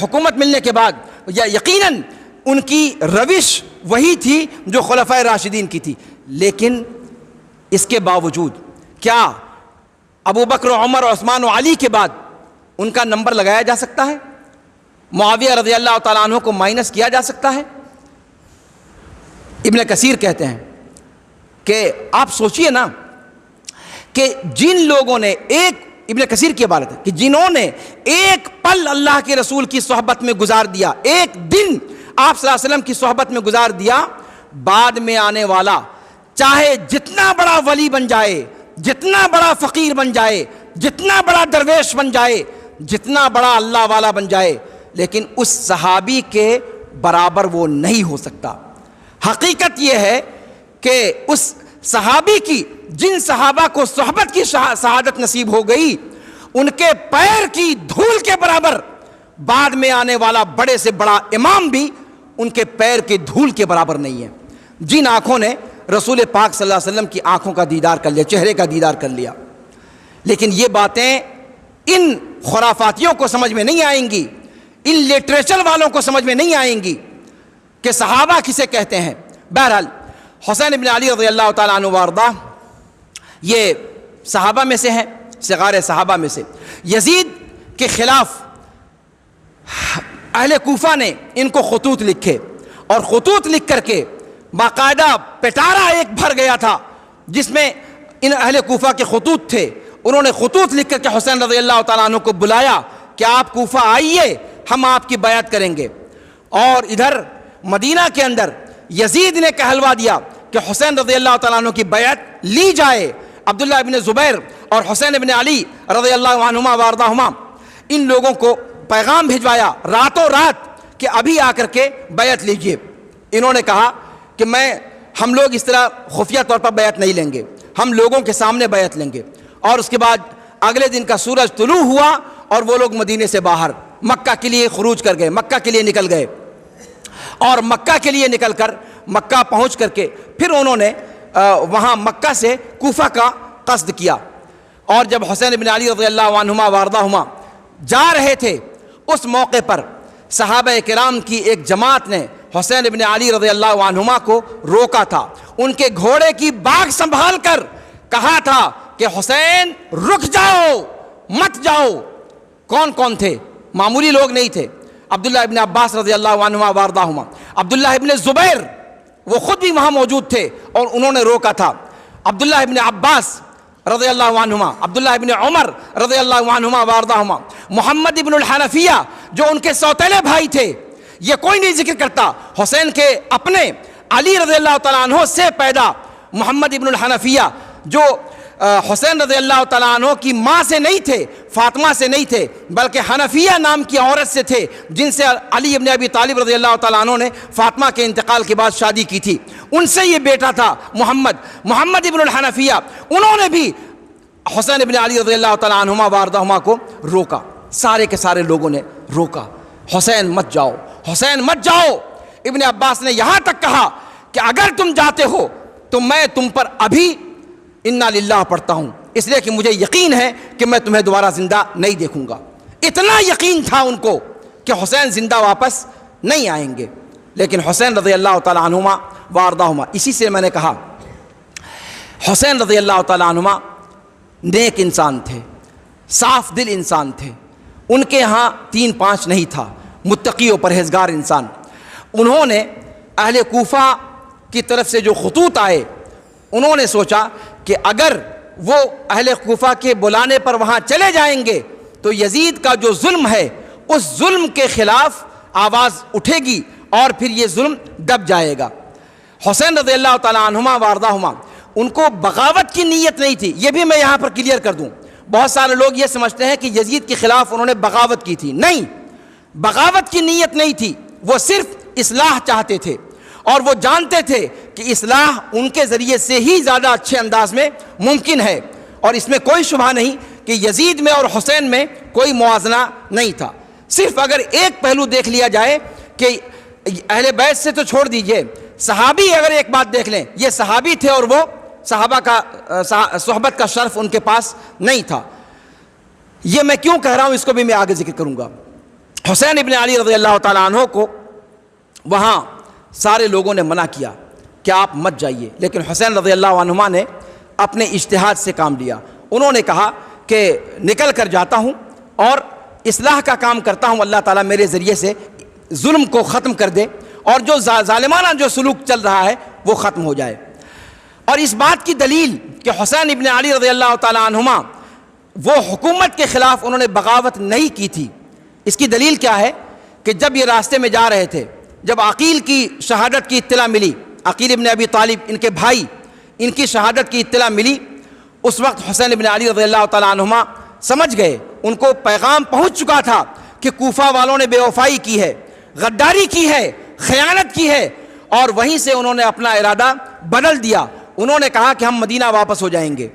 حکومت ملنے کے بعد یقیناً ان کی روش وہی تھی جو خلفائے راشدین کی تھی، لیکن اس کے باوجود کیا ابو بکر، عمر، عثمان و علی کے بعد ان کا نمبر لگایا جا سکتا ہے؟ معاویہ رضی اللہ تعالیٰ عنہ کو مائنس کیا جا سکتا ہے؟ ابن کثیر کہتے ہیں کہ آپ سوچئے نا کہ جن لوگوں نے ابن کثیر کی عبارت ہے کہ جنہوں نے ایک پل اللہ کے رسول کی صحبت میں گزار دیا، ایک دن آپ صلی اللہ علیہ وسلم کی صحبت میں گزار دیا، بعد میں آنے والا چاہے جتنا بڑا ولی بن جائے، جتنا بڑا فقیر بن جائے، جتنا بڑا درویش بن جائے، جتنا بڑا اللہ والا بن جائے، لیکن اس صحابی کے برابر وہ نہیں ہو سکتا۔ حقیقت یہ ہے کہ اس صحابی کی، جن صحابہ کو صحبت کی شہادت نصیب ہو گئی، ان کے پیر کی دھول کے برابر بعد میں آنے والا بڑے سے بڑا امام بھی ان کے پیر کے دھول کے برابر نہیں ہے۔ جن آنکھوں نے رسول پاک صلی اللہ علیہ وسلم کی آنکھوں کا دیدار کر لیا، چہرے کا دیدار کر لیا، لیکن یہ باتیں ان خرافاتیوں کو سمجھ میں نہیں آئیں گی، ان لٹریچر والوں کو سمجھ میں نہیں آئیں گی کہ صحابہ کسے کہتے ہیں۔ بہرحال حسین ابن علی رضی اللہ تعالیٰ عنہ وارضاہ یہ صحابہ میں سے ہیں، صغار صحابہ میں سے۔ یزید کے خلاف اہل کوفہ نے ان کو خطوط لکھے، اور خطوط لکھ کر کے باقاعدہ پٹارا ایک بھر گیا تھا جس میں ان اہل کوفہ کے خطوط تھے۔ انہوں نے خطوط لکھ کر کے حسین رضی اللہ تعالیٰ عنہ کو بلایا کہ آپ کوفہ آئیے، ہم آپ کی بیعت کریں گے۔ اور ادھر مدینہ کے اندر یزید نے کہلوا دیا کہ حسین رضی اللہ تعالیٰ عنہ کی بیعت لی جائے۔ عبداللہ ابن زبیر اور حسین ابن علی رضی اللہ عنہما وارضاہما ان لوگوں کو پیغام بھجوایا راتوں رات کہ ابھی آ کر کے بیعت لیجئے۔ انہوں نے کہا کہ ہم لوگ اس طرح خفیہ طور پر بیعت نہیں لیں گے، ہم لوگوں کے سامنے بیعت لیں گے۔ اور اس کے بعد اگلے دن کا سورج طلوع ہوا اور وہ لوگ مدینے سے باہر مکہ کے لیے خروج کر گئے، مکہ کے لیے نکل گئے، اور مکہ کے لیے نکل کر مکہ پہنچ کر کے پھر انہوں نے وہاں مکہ سے کوفہ کا قصد کیا۔ اور جب حسین ابن علی رضی اللہ عنہما وارضاہما جا رہے تھے، اس موقع پر صحابہ کرام کی ایک جماعت نے حسین ابن علی رضی اللہ عنہما کو روکا تھا، ان کے گھوڑے کی باگ سنبھال کر کہا تھا کہ حسین رک جاؤ، مت جاؤ۔ کون کون تھے؟ معمولی لوگ نہیں تھے۔ عبداللہ ابن عباس رضی اللہ عنہما وارضاہما، عبداللہ ابن زبیر وہ خود بھی وہاں موجود تھے اور انہوں نے روکا تھا، عبداللہ ابن عباس رضی اللہ عنہما، عبداللہ ابن عمر رضی اللہ عنہما وارضاہما، محمد ابن الحنفیہ جو ان کے سوتیلے بھائی تھے۔ یہ کوئی نہیں ذکر کرتا حسین کے اپنے علی رضی اللہ تعالیٰ عنہ سے پیدا محمد ابن الحنفیہ جو حسین رضی اللہ تعالیٰ عنہ کی ماں سے نہیں تھے، فاطمہ سے نہیں تھے، بلکہ حنفیہ نام کی عورت سے تھے جن سے علی ابن ابی طالب رضی اللہ تعالیٰ عنہ نے فاطمہ کے انتقال کے بعد شادی کی تھی۔ ان سے یہ بیٹا تھا محمد ابن الحنفیہ۔ انہوں نے بھی حسین ابن علی رضی اللہ تعالیٰ عنہما وارضاہما کو روکا، سارے کے سارے لوگوں نے روکا، حسین مت جاؤ، حسین مت جاؤ۔ ابن عباس نے یہاں تک کہا کہ اگر تم جاتے ہو تو میں تم پر ابھی انا للہ پڑھتا ہوں، اس لیے کہ مجھے یقین ہے کہ میں تمہیں دوبارہ زندہ نہیں دیکھوں گا۔ اتنا یقین تھا ان کو کہ حسین زندہ واپس نہیں آئیں گے۔ لیکن حسین رضی اللہ تعالیٰ عنہما وارضاہما، اسی سے میں نے کہا حسین رضی اللہ تعالیٰ عنہما نیک انسان تھے، صاف دل انسان تھے، ان کے ہاں 3-5 نہیں تھا، متقی و پرہیزگار انسان۔ انہوں نے اہل کوفہ کی طرف سے جو خطوط آئے، انہوں نے سوچا کہ اگر وہ اہل کوفہ کے بلانے پر وہاں چلے جائیں گے تو یزید کا جو ظلم ہے اس ظلم کے خلاف آواز اٹھے گی اور پھر یہ ظلم دب جائے گا۔ حسین رضی اللہ تعالیٰ عنہما وارضاہما ان کو بغاوت کی نیت نہیں تھی، یہ بھی میں یہاں پر کلیئر کر دوں۔ بہت سارے لوگ یہ سمجھتے ہیں کہ یزید کے خلاف انہوں نے بغاوت کی تھی، نہیں، بغاوت کی نیت نہیں تھی، وہ صرف اصلاح چاہتے تھے، اور وہ جانتے تھے کہ اصلاح ان کے ذریعے سے ہی زیادہ اچھے انداز میں ممکن ہے، اور اس میں کوئی شبہ نہیں کہ یزید میں اور حسین میں کوئی موازنہ نہیں تھا۔ صرف اگر ایک پہلو دیکھ لیا جائے کہ اہل بیت سے تو چھوڑ دیجئے، صحابی اگر ایک بات دیکھ لیں، یہ صحابی تھے اور وہ صحابہ کا صحبت کا شرف ان کے پاس نہیں تھا۔ یہ میں کیوں کہہ رہا ہوں اس کو بھی میں آگے ذکر کروں گا۔ حسین ابن علی رضی اللہ تعالیٰ عنہ کو وہاں سارے لوگوں نے منع کیا کہ آپ مت جائیے، لیکن حسین رضی اللہ عنہما نے اپنے اجتہاد سے کام لیا۔ انہوں نے کہا کہ نکل کر جاتا ہوں اور اصلاح کا کام کرتا ہوں، اللہ تعالیٰ میرے ذریعے سے ظلم کو ختم کر دے اور جو ظالمانہ جو سلوک چل رہا ہے وہ ختم ہو جائے۔ اور اس بات کی دلیل کہ حسین ابن علی رضی اللہ تعالیٰ عنہما وہ حکومت کے خلاف انہوں نے بغاوت نہیں کی تھی، اس کی دلیل کیا ہے کہ جب یہ راستے میں جا رہے تھے، جب عقیل کی شہادت کی اطلاع ملی، عقیل ابن ابی طالب ان کے بھائی، ان کی شہادت کی اطلاع ملی، اس وقت حسین ابن علی رضی اللہ تعالیٰ عنہما سمجھ گئے، ان کو پیغام پہنچ چکا تھا کہ کوفہ والوں نے بے وفائی کی ہے، غداری کی ہے، خیانت کی ہے، اور وہیں سے انہوں نے اپنا ارادہ بدل دیا۔ انہوں نے کہا کہ ہم مدینہ واپس ہو جائیں گے،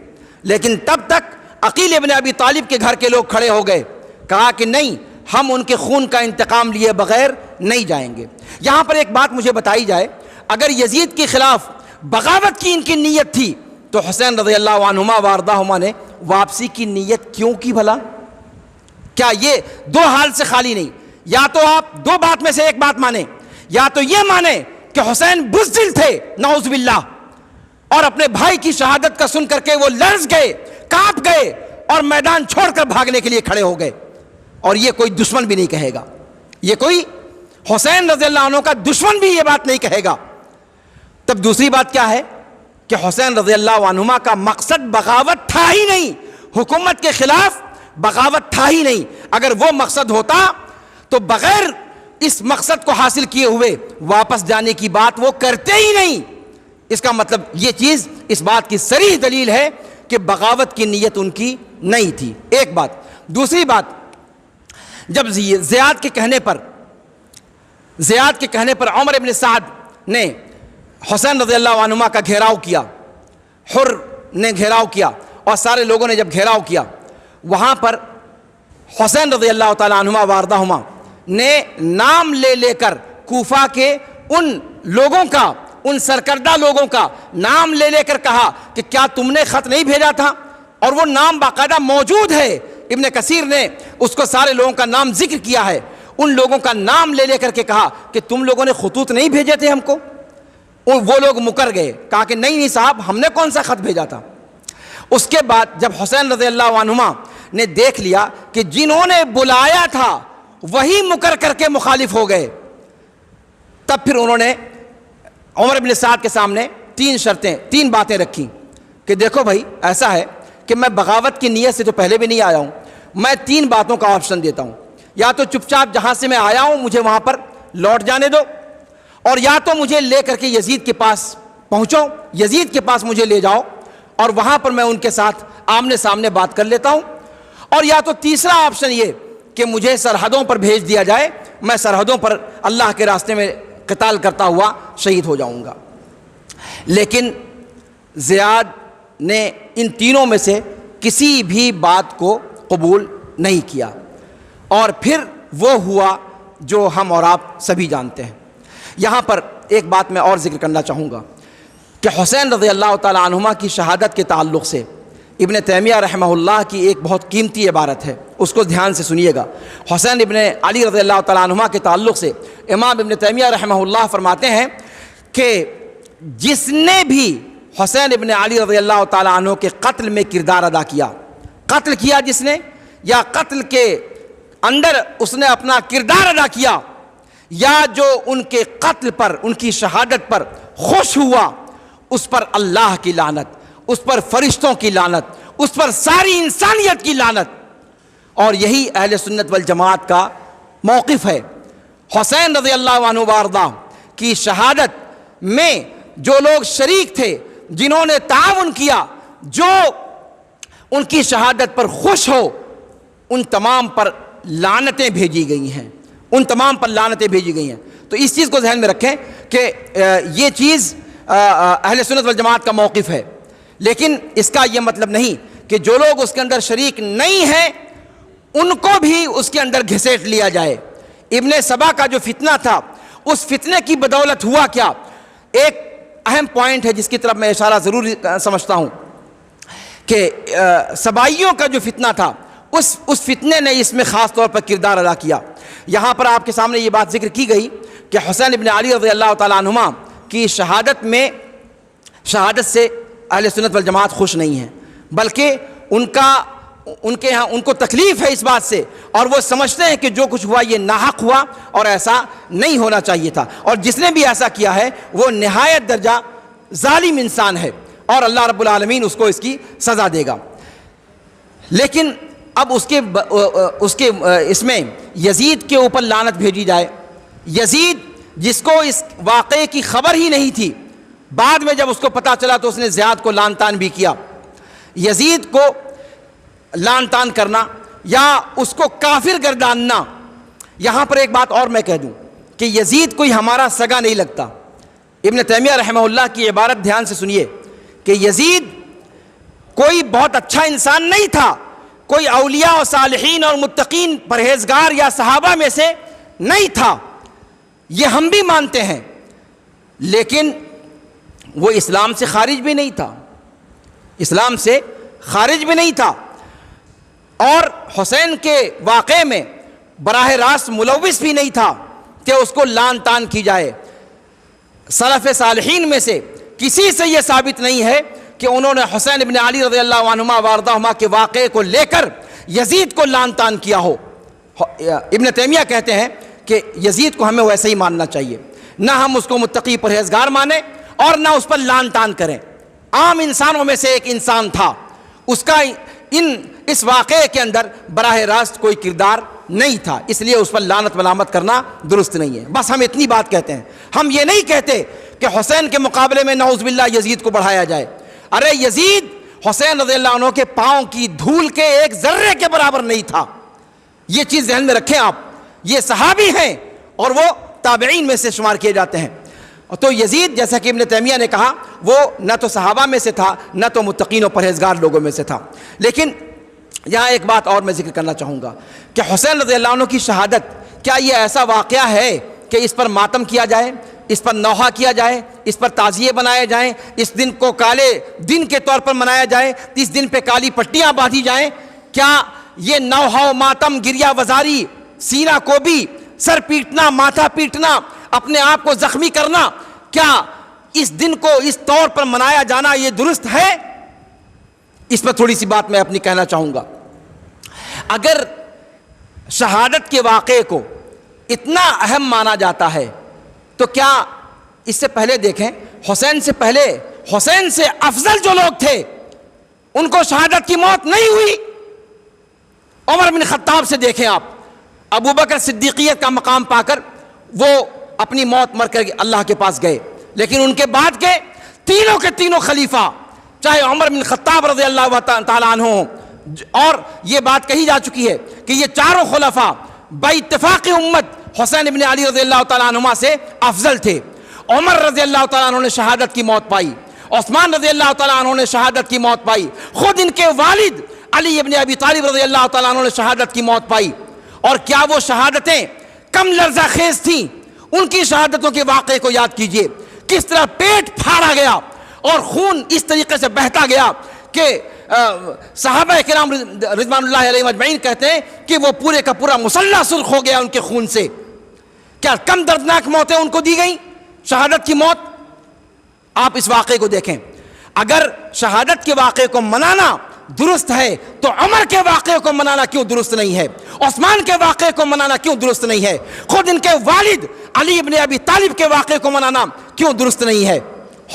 لیکن تب تک عقیل ابن ابی طالب کے گھر کے لوگ کھڑے ہو گئے، کہا کہ نہیں، ہم ان کے خون کا انتقام لیے بغیر نہیں جائیں گے۔ یہاں پر ایک بات مجھے بتائی جائے، اگر یزید کے خلاف بغاوت کی ان کی نیت تھی تو حسین رضی اللہ عنہما وارضاہما نے واپسی کی نیت کیوں کی بھلا؟ کیا یہ دو حال سے خالی نہیں؟ یا تو آپ دو بات میں سے ایک بات مانیں، یا تو یہ مانیں کہ حسین بزدل تھے نعوذ باللہ، اور اپنے بھائی کی شہادت کا سن کر کے وہ لرز گئے، کانپ گئے اور میدان چھوڑ کر بھاگنے کے لیے کھڑے ہو گئے، اور یہ کوئی دشمن بھی نہیں کہے گا، یہ کوئی حسین رضی اللہ عنہ کا دشمن بھی یہ بات نہیں کہے گا۔ تب دوسری بات کیا ہے کہ حسین رضی اللہ عنہما کا مقصد بغاوت تھا ہی نہیں، حکومت کے خلاف بغاوت تھا ہی نہیں۔ اگر وہ مقصد ہوتا تو بغیر اس مقصد کو حاصل کیے ہوئے واپس جانے کی بات وہ کرتے ہی نہیں۔ اس کا مطلب یہ چیز اس بات کی صریح دلیل ہے کہ بغاوت کی نیت ان کی نہیں تھی، ایک بات۔ دوسری بات، جب زیاد کے کہنے پر عمر ابن سعد نے حسین رضی اللہ عنہما کا گھیراؤ کیا، حر نے گھیراؤ کیا اور سارے لوگوں نے جب گھیراؤ کیا، وہاں پر حسین رضی اللہ تعالی عنہما وارضاہما نے نام لے لے کر کوفہ کے ان لوگوں کا، ان سرکردہ لوگوں کا نام لے لے کر کہا کہ کیا تم نے خط نہیں بھیجا تھا؟ اور وہ نام باقاعدہ موجود ہے، ابن کثیر نے اس کو سارے لوگوں کا نام ذکر کیا ہے، ان لوگوں کا نام لے لے کر کے کہا کہ تم لوگوں نے خطوط نہیں بھیجے تھے ہم کو؟ وہ لوگ مکر گئے، کہا کہ نہیں صاحب، ہم نے کون سا خط بھیجا تھا؟ اس کے بعد جب حسین رضی اللہ عنہما نے دیکھ لیا کہ جنہوں نے بلایا تھا وہی مکر کر کے مخالف ہو گئے، تب پھر انہوں نے عمر بن سعد کے سامنے تین باتیں رکھی کہ دیکھو بھائی، ایسا ہے کہ میں بغاوت کی نیت سے تو پہلے بھی نہیں آیا ہوں، میں 3 باتوں کا آپشن دیتا ہوں، یا تو چپ چاپ جہاں سے میں آیا ہوں مجھے وہاں پر لوٹ جانے دو، اور یا تو مجھے لے کر کے یزید کے پاس پہنچو، یزید کے پاس مجھے لے جاؤ اور وہاں پر میں ان کے ساتھ آمنے سامنے بات کر لیتا ہوں، اور یا تو تیسرا آپشن یہ کہ مجھے سرحدوں پر بھیج دیا جائے، میں سرحدوں پر اللہ کے راستے میں قتال کرتا ہوا شہید ہو جاؤں گا۔ لیکن زیاد نے ان تینوں میں سے کسی بھی بات کو قبول نہیں کیا، اور پھر وہ ہوا جو ہم اور آپ سبھی جانتے ہیں۔ یہاں پر ایک بات میں اور ذکر کرنا چاہوں گا کہ حسین رضی اللہ تعالی عنہما کی شہادت کے تعلق سے ابن تیمیہ رحمہ اللہ کی ایک بہت قیمتی عبارت ہے، اس کو دھیان سے سنیے گا۔ حسین ابن علی رضی اللہ تعالی عنہما کے تعلق سے امام ابن تیمیہ رحمہ اللہ فرماتے ہیں کہ جس نے بھی حسین ابن علی رضی اللہ تعالی عنہ کے قتل میں کردار ادا کیا، قتل کیا جس نے یا قتل کے اندر اس نے اپنا کردار ادا کیا، یا جو ان کے قتل پر، ان کی شہادت پر خوش ہوا، اس پر اللہ کی لعنت، اس پر فرشتوں کی لعنت، اس پر ساری انسانیت کی لعنت۔ اور یہی اہل سنت والجماعت کا موقف ہے۔ حسین رضی اللہ عنہ وارضاہ کی شہادت میں جو لوگ شریک تھے، جنہوں نے تعاون کیا، جو ان کی شہادت پر خوش ہو، ان تمام پر لعنتیں بھیجی گئی ہیں، ان تمام پر لعنتیں بھیجی گئی ہیں۔ تو اس چیز کو ذہن میں رکھیں کہ یہ چیز اہل سنت والجماعت کا موقف ہے، لیکن اس کا یہ مطلب نہیں کہ جو لوگ اس کے اندر شریک نہیں ہیں ان کو بھی اس کے اندر گھسیٹ لیا جائے۔ ابن سبا کا جو فتنہ تھا، اس فتنے کی بدولت ہوا کیا؟ ایک اہم پوائنٹ ہے جس کی طرف میں اشارہ ضرور سمجھتا ہوں کہ سبائیوں کا جو فتنہ تھا، اس فتنے نے اس میں خاص طور پر کردار ادا کیا۔ یہاں پر آپ کے سامنے یہ بات ذکر کی گئی کہ حسین ابن علی رضی اللہ تعالی عنہما کی شہادت سے اہل سنت والجماعت خوش نہیں ہیں، بلکہ ان کے ہاں ان کو تکلیف ہے اس بات سے، اور وہ سمجھتے ہیں کہ جو کچھ ہوا یہ ناحق ہوا اور ایسا نہیں ہونا چاہیے تھا، اور جس نے بھی ایسا کیا ہے وہ نہایت درجہ ظالم انسان ہے، اور اللہ رب العالمین اس کو اس کی سزا دے گا۔ لیکن اب اس میں یزید کے اوپر لعنت بھیجی جائے، یزید جس کو اس واقعے کی خبر ہی نہیں تھی، بعد میں جب اس کو پتہ چلا تو اس نے زیاد کو لعن طعن بھی کیا۔ یزید کو لعن طعن کرنا یا اس کو کافر گرداننا، یہاں پر ایک بات اور میں کہہ دوں کہ یزید کوئی ہمارا سگا نہیں لگتا۔ ابن تیمیہ رحمہ اللہ کی عبارت دھیان سے سنیے کہ یزید کوئی بہت اچھا انسان نہیں تھا، کوئی اولیاء و صالحین اور متقین پرہیزگار یا صحابہ میں سے نہیں تھا، یہ ہم بھی مانتے ہیں، لیکن وہ اسلام سے خارج بھی نہیں تھا، اسلام سے خارج بھی نہیں تھا، اور حسین کے واقعے میں براہ راست ملوث بھی نہیں تھا کہ اس کو لان تان کی جائے۔ سلف صالحین میں سے کسی سے یہ ثابت نہیں ہے کہ انہوں نے حسین ابن علی رضی اللہ عنہما وارضاہما کے واقعے کو لے کر یزید کو لان تان کیا ہو۔ ابن تیمیہ کہتے ہیں کہ یزید کو ہمیں ویسے ہی ماننا چاہیے، نہ ہم اس کو متقی پرہیزگار مانیں اور نہ اس پر لان تان کریں۔ عام انسانوں میں سے ایک انسان تھا، اس کا اس واقعے کے اندر براہ راست کوئی کردار نہیں تھا، اس لیے اس پر لعنت ملامت کرنا درست نہیں ہے۔ بس ہم اتنی بات کہتے ہیں، ہم یہ نہیں کہتے کہ حسین کے مقابلے میں نعوذ باللہ یزید کو بڑھایا جائے۔ ارے یزید حسین رضی اللہ عنہ کے پاؤں کی دھول کے ایک ذرے کے برابر نہیں تھا، یہ چیز ذہن میں رکھیں آپ، یہ صحابی ہیں اور وہ تابعین میں سے شمار کیے جاتے ہیں۔ تو یزید جیسا کہ ابن تیمیہ نے کہا وہ نہ تو صحابہ میں سے تھا نہ تو متقین و پرہیزگار لوگوں میں سے تھا۔ لیکن یہاں ایک بات اور میں ذکر کرنا چاہوں گا کہ حسین رضی اللہ عنہ کی شہادت، کیا یہ ایسا واقعہ ہے کہ اس پر ماتم کیا جائے، اس پر نوحہ کیا جائے، اس پر تعزیے بنائے جائیں، اس دن کو کالے دن کے طور پر منایا جائے، اس دن پہ کالی پٹیاں باندھی جائیں؟ کیا یہ نوحہ و ماتم، گریہ وزاری، سینہ کو بھی، سر پیٹنا، ماتھا پیٹنا، اپنے آپ کو زخمی کرنا، کیا اس دن کو اس طور پر منایا جانا یہ درست ہے؟ اس پر تھوڑی سی بات میں اپنی کہنا چاہوں گا۔ اگر شہادت کے واقعے کو اتنا اہم مانا جاتا ہے تو کیا اس سے پہلے دیکھیں، حسین سے پہلے، حسین سے افضل جو لوگ تھے ان کو شہادت کی موت نہیں ہوئی؟ عمر بن خطاب سے دیکھیں آپ، ابو بکر صدیقیت کا مقام پا کر وہ اپنی موت مر کر اللہ کے پاس گئے، لیکن ان کے بعد کے تینوں خلیفہ، چاہے عمر بن خطاب رضی اللہ تعالیٰ عنہ ہوں، اور یہ بات کہی جا چکی ہے کہ یہ چاروں خلفاء باتفاق امت حسین ابن علی رضی اللہ تعالیٰ عنہما سے افضل تھے۔ عمر رضی اللہ تعالیٰ عنہ نے شہادت کی موت پائی، عثمان رضی اللہ تعالیٰ عنہ نے شہادت کی موت پائی، خود ان کے والد علی ابن ابی طالب رضی اللہ تعالیٰ عنہ نے شہادت کی موت پائی۔ اور کیا وہ شہادتیں کم لرزہ خیز تھیں؟ ان کی شہادتوں کے واقعے کو یاد کیجئے، کس طرح پیٹ پھاڑا گیا اور خون اس طریقے سے بہتا گیا کہ صحابہ کرام رضوان اللہ علیہم اجمعین کہتے ہیں کہ وہ پورے کا پورا مسلح سرخ ہو گیا ان کے خون سے۔ کیا کم دردناک موتیں ان کو دی گئیں؟ شہادت کی موت۔ آپ اس واقعے کو دیکھیں، اگر شہادت کے واقعے کو منانا درست ہے تو عمر کے واقعے کو منانا کیوں درست نہیں ہے؟ عثمان کے واقعے کو منانا کیوں درست نہیں ہے؟ خود ان کے والد علی ابن ابی طالب کے واقعے کو منانا کیوں درست نہیں ہے؟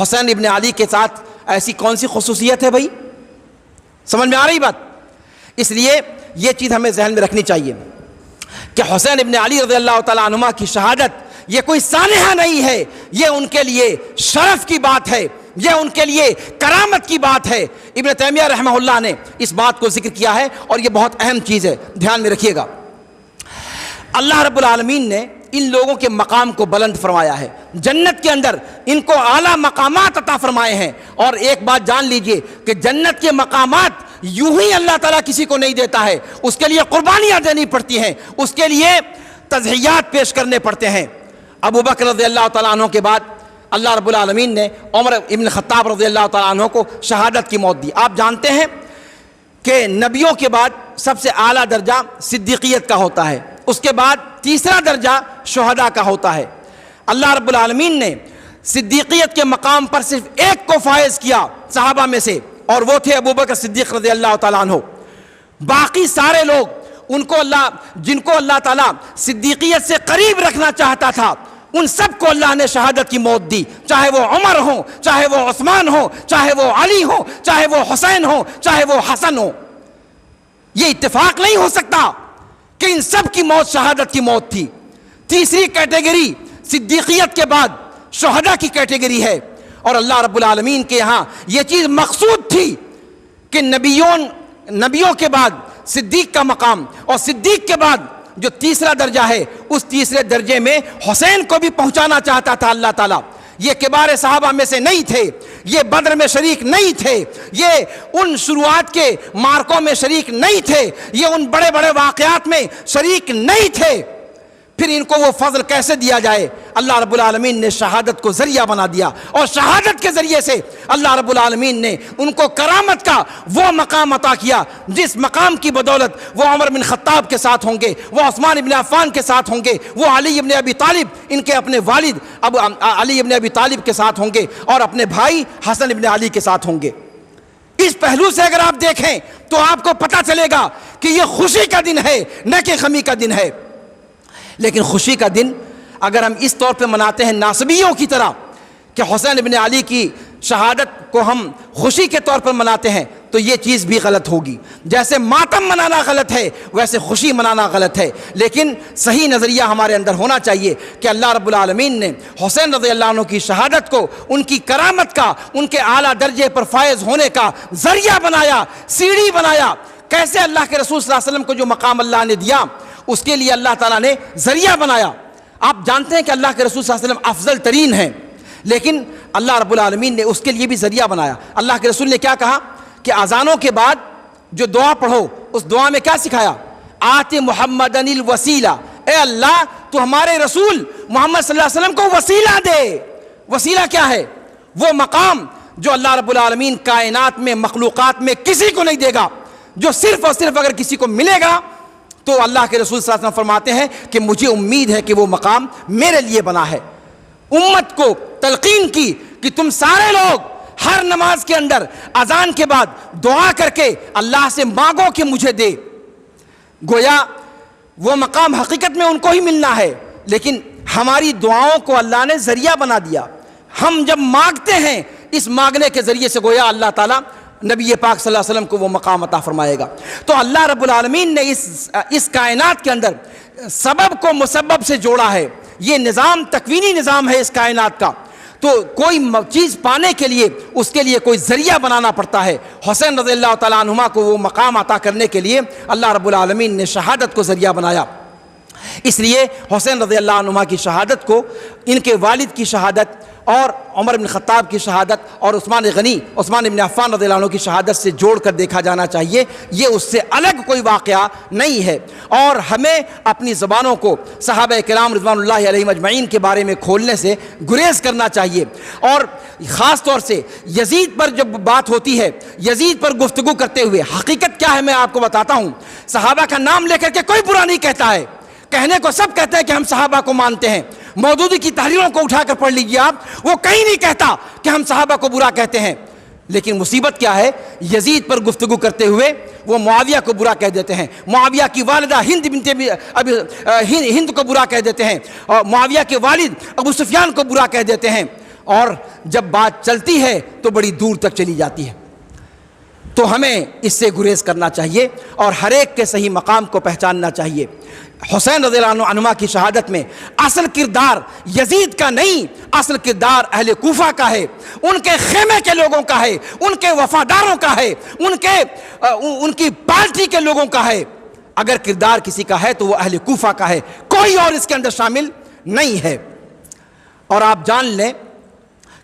حسین ابن علی کے ساتھ ایسی کون سی خصوصیت ہے بھائی؟ سمجھ میں آ رہی بات؟ اس لیے یہ چیز ہمیں ذہن میں رکھنی چاہیے کہ حسین ابن علی رضی اللہ تعالیٰ عنہما کی شہادت یہ کوئی سانحہ نہیں ہے، یہ ان کے لیے شرف کی بات ہے، یہ ان کے لیے کرامت کی بات ہے۔ ابن تیمیہ رحمہ اللہ نے اس بات کو ذکر کیا ہے اور یہ بہت اہم چیز ہے، دھیان میں رکھیے گا۔ اللہ رب العالمین نے ان لوگوں کے مقام کو بلند فرمایا ہے، جنت کے اندر ان کو اعلیٰ مقامات عطا فرمائے ہیں۔ اور ایک بات جان لیجئے کہ جنت کے مقامات یوں ہی اللہ تعالیٰ کسی کو نہیں دیتا ہے، اس کے لیے قربانیاں دینی پڑتی ہیں، اس کے لیے تضحیات پیش کرنے پڑتے ہیں۔ ابو بکر رضی اللہ تعالیٰ عنہ کے بعد اللہ رب العالمین نے عمر ابن خطاب رضی اللہ تعالیٰ عنہ کو شہادت کی موت دی۔ آپ جانتے ہیں کہ نبیوں کے بعد سب سے اعلیٰ درجہ صدیقیت کا ہوتا ہے، اس کے بعد تیسرا درجہ شہداء کا ہوتا ہے۔ اللہ رب العالمین نے صدیقیت کے مقام پر صرف ایک کو فائز کیا صحابہ میں سے، اور وہ تھے ابو بکر صدیق رضی اللہ تعالیٰ عنہ۔ باقی سارے لوگ جن کو اللہ تعالیٰ صدیقیت سے قریب رکھنا چاہتا تھا، ان سب کو اللہ نے شہادت کی موت دی، چاہے وہ عمر ہو، چاہے وہ عثمان ہو، چاہے وہ علی ہو، چاہے وہ حسین ہو، چاہے وہ حسن ہو۔ یہ اتفاق نہیں ہو سکتا کہ ان سب کی موت شہادت کی موت تھی۔ تیسری کیٹیگری صدیقیت کے بعد شہداء کی کیٹیگری ہے، اور اللہ رب العالمین کے یہاں یہ چیز مقصود تھی کہ نبیوں کے بعد صدیق کا مقام، اور صدیق کے بعد جو تیسرا درجہ ہے اس تیسرے درجے میں حسین کو بھی پہنچانا چاہتا تھا اللہ تعالیٰ۔ یہ کبار صحابہ میں سے نہیں تھے، یہ بدر میں شریک نہیں تھے، یہ ان شروعات کے مارکوں میں شریک نہیں تھے، یہ ان بڑے بڑے واقعات میں شریک نہیں تھے، پھر ان کو وہ فضل کیسے دیا جائے؟ اللہ رب العالمین نے شہادت کو ذریعہ بنا دیا، اور شہادت کے ذریعے سے اللہ رب العالمین نے ان کو کرامت کا وہ مقام عطا کیا جس مقام کی بدولت وہ عمر بن خطاب کے ساتھ ہوں گے، وہ عثمان بن عفان کے ساتھ ہوں گے، وہ علی بن ابی طالب ان کے اپنے والد علی بن ابی طالب کے ساتھ ہوں گے، اور اپنے بھائی حسن بن علی کے ساتھ ہوں گے۔ اس پہلو سے اگر آپ دیکھیں تو آپ کو پتہ چلے گا کہ یہ خوشی کا دن ہے، نہ کہ غمی کا دن ہے۔ لیکن خوشی کا دن اگر ہم اس طور پہ مناتے ہیں ناصبیوں کی طرح کہ حسین بن علی کی شہادت کو ہم خوشی کے طور پر مناتے ہیں، تو یہ چیز بھی غلط ہوگی۔ جیسے ماتم منانا غلط ہے ویسے خوشی منانا غلط ہے، لیکن صحیح نظریہ ہمارے اندر ہونا چاہیے کہ اللہ رب العالمین نے حسین رضی اللہ عنہ کی شہادت کو ان کی کرامت کا، ان کے اعلیٰ درجے پر فائز ہونے کا ذریعہ بنایا، سیڑھی بنایا۔ کیسے؟ اللہ کے رسول صلی اللہ علیہ وسلم کو جو مقام اللہ نے دیا اس کے لیے اللہ تعالیٰ نے ذریعہ بنایا۔ آپ جانتے ہیں کہ اللہ کے رسول صلی اللہ علیہ وسلم افضل ترین ہیں، لیکن اللہ رب العالمین نے اس کے لیے بھی ذریعہ بنایا۔ اللہ کے رسول نے کیا کہا کہ اذانوں کے بعد جو دعا پڑھو اس دعا میں کیا سکھایا؟ آت محمدن الوسیلہ، اے اللہ تو ہمارے رسول محمد صلی اللہ علیہ وسلم کو وسیلہ دے۔ وسیلہ کیا ہے؟ وہ مقام جو اللہ رب العالمین کائنات میں، مخلوقات میں کسی کو نہیں دے گا، جو صرف اور صرف اگر کسی کو ملے گا تو اللہ کے رسول صلی اللہ علیہ وسلم فرماتے ہیں کہ مجھے امید ہے کہ وہ مقام میرے لیے بنا ہے۔ امت کو تلقین کی کہ تم سارے لوگ ہر نماز کے اندر اذان کے بعد دعا کر کے اللہ سے مانگو کہ مجھے دے۔ گویا وہ مقام حقیقت میں ان کو ہی ملنا ہے، لیکن ہماری دعاؤں کو اللہ نے ذریعہ بنا دیا۔ ہم جب مانگتے ہیں اس مانگنے کے ذریعے سے گویا اللہ تعالیٰ نبی پاک صلی اللہ علیہ وسلم کو وہ مقام عطا فرمائے گا۔ تو اللہ رب العالمین نے اس کائنات کے اندر سبب کو مسبب سے جوڑا ہے۔ یہ نظام تکوینی نظام ہے اس کائنات کا، تو کوئی چیز پانے کے لیے اس کے لیے کوئی ذریعہ بنانا پڑتا ہے۔ حسین رضی اللہ تعالیٰ عنہما کو وہ مقام عطا کرنے کے لیے اللہ رب العالمین نے شہادت کو ذریعہ بنایا۔ اس لیے حسین رضی اللہ عنہما کی شہادت کو ان کے والد کی شہادت اور عمر بن خطاب کی شہادت اور عثمان بن عفان رضی اللہ عنہ کی شہادت سے جوڑ کر دیکھا جانا چاہیے۔ یہ اس سے الگ کوئی واقعہ نہیں ہے، اور ہمیں اپنی زبانوں کو صحابہ کرام رضوان اللہ علیہم اجمعین کے بارے میں کھولنے سے گریز کرنا چاہیے۔ اور خاص طور سے یزید پر جب بات ہوتی ہے، یزید پر گفتگو کرتے ہوئے حقیقت کیا ہے میں آپ کو بتاتا ہوں۔ صحابہ کا نام لے کر کے کوئی برا نہیں کہتا ہے، کہنے کو سب کہتے ہیں کہ ہم صحابہ کو مانتے ہیں۔ مودودی کی تحریروں کو اٹھا کر پڑھ لیجیے آپ، وہ کہیں نہیں کہتا کہ ہم صحابہ کو برا کہتے ہیں۔ لیکن مصیبت کیا ہے؟ یزید پر گفتگو کرتے ہوئے وہ معاویہ کو برا کہہ دیتے ہیں، معاویہ کی والدہ ہند کو برا کہہ دیتے ہیں، اور معاویہ کے والد ابو سفیان کو برا کہہ دیتے ہیں، اور جب بات چلتی ہے تو بڑی دور تک چلی جاتی ہے۔ تو ہمیں اس سے گریز کرنا چاہیے اور ہر ایک کے صحیح مقام کو پہچاننا چاہیے۔ حسین رضی اللہ عنہ کی شہادت میں اصل کردار یزید کا نہیں، اصل کردار اہل کوفہ کا ہے، ان کے خیمے کے لوگوں کا ہے، ان کے وفاداروں کا ہے، ان کی پارٹی کے لوگوں کا ہے۔ اگر کردار کسی کا ہے تو وہ اہل کوفہ کا ہے، کوئی اور اس کے اندر شامل نہیں ہے۔ اور آپ جان لیں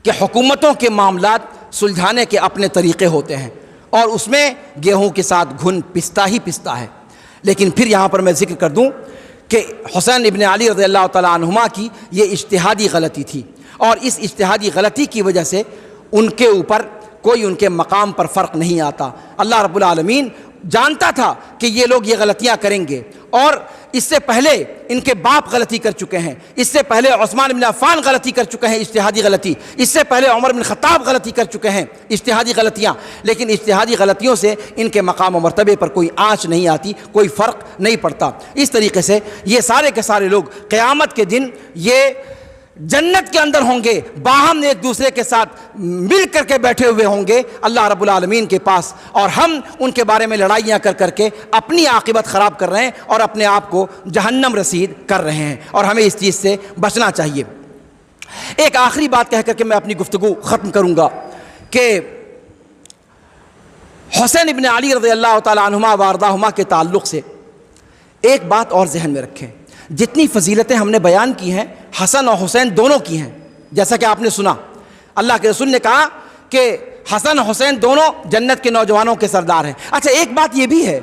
کہ حکومتوں کے معاملات سلجھانے کے اپنے طریقے ہوتے ہیں، اور اس میں گیہوں کے ساتھ گھن پستا ہی پستا ہے۔ لیکن پھر یہاں پر میں ذکر کر دوں کہ حسین ابن علی رضی اللہ تعالیٰ عنہما کی یہ اجتہادی غلطی تھی، اور اس اجتہادی غلطی کی وجہ سے ان کے اوپر کوئی ان کے مقام پر فرق نہیں آتا۔ اللہ رب العالمین جانتا تھا کہ یہ لوگ یہ غلطیاں کریں گے، اور اس سے پہلے ان کے باپ غلطی کر چکے ہیں، اس سے پہلے عثمان بن عفان غلطی کر چکے ہیں اجتہادی غلطی، اس سے پہلے عمر بن خطاب غلطی کر چکے ہیں اجتہادی غلطیاں، لیکن اجتہادی غلطیوں سے ان کے مقام و مرتبے پر کوئی آنچ نہیں آتی، کوئی فرق نہیں پڑتا۔ اس طریقے سے یہ سارے کے سارے لوگ قیامت کے دن یہ جنت کے اندر ہوں گے، باہم ایک دوسرے کے ساتھ مل کر کے بیٹھے ہوئے ہوں گے اللہ رب العالمین کے پاس، اور ہم ان کے بارے میں لڑائیاں کر کر کے اپنی عاقبت خراب کر رہے ہیں اور اپنے آپ کو جہنم رسید کر رہے ہیں، اور ہمیں اس چیز سے بچنا چاہیے۔ ایک آخری بات کہہ کر کے میں اپنی گفتگو ختم کروں گا کہ حسین ابن علی رضی اللہ تعالیٰ عنہما وارداہما کے تعلق سے ایک بات اور ذہن میں رکھیں۔ جتنی فضیلتیں ہم نے بیان کی ہیں حسن اور حسین دونوں کی ہیں، جیسا کہ آپ نے سنا اللہ کے رسول نے کہا کہ حسن حسین دونوں جنت کے نوجوانوں کے سردار ہیں۔ اچھا ایک بات یہ بھی ہے،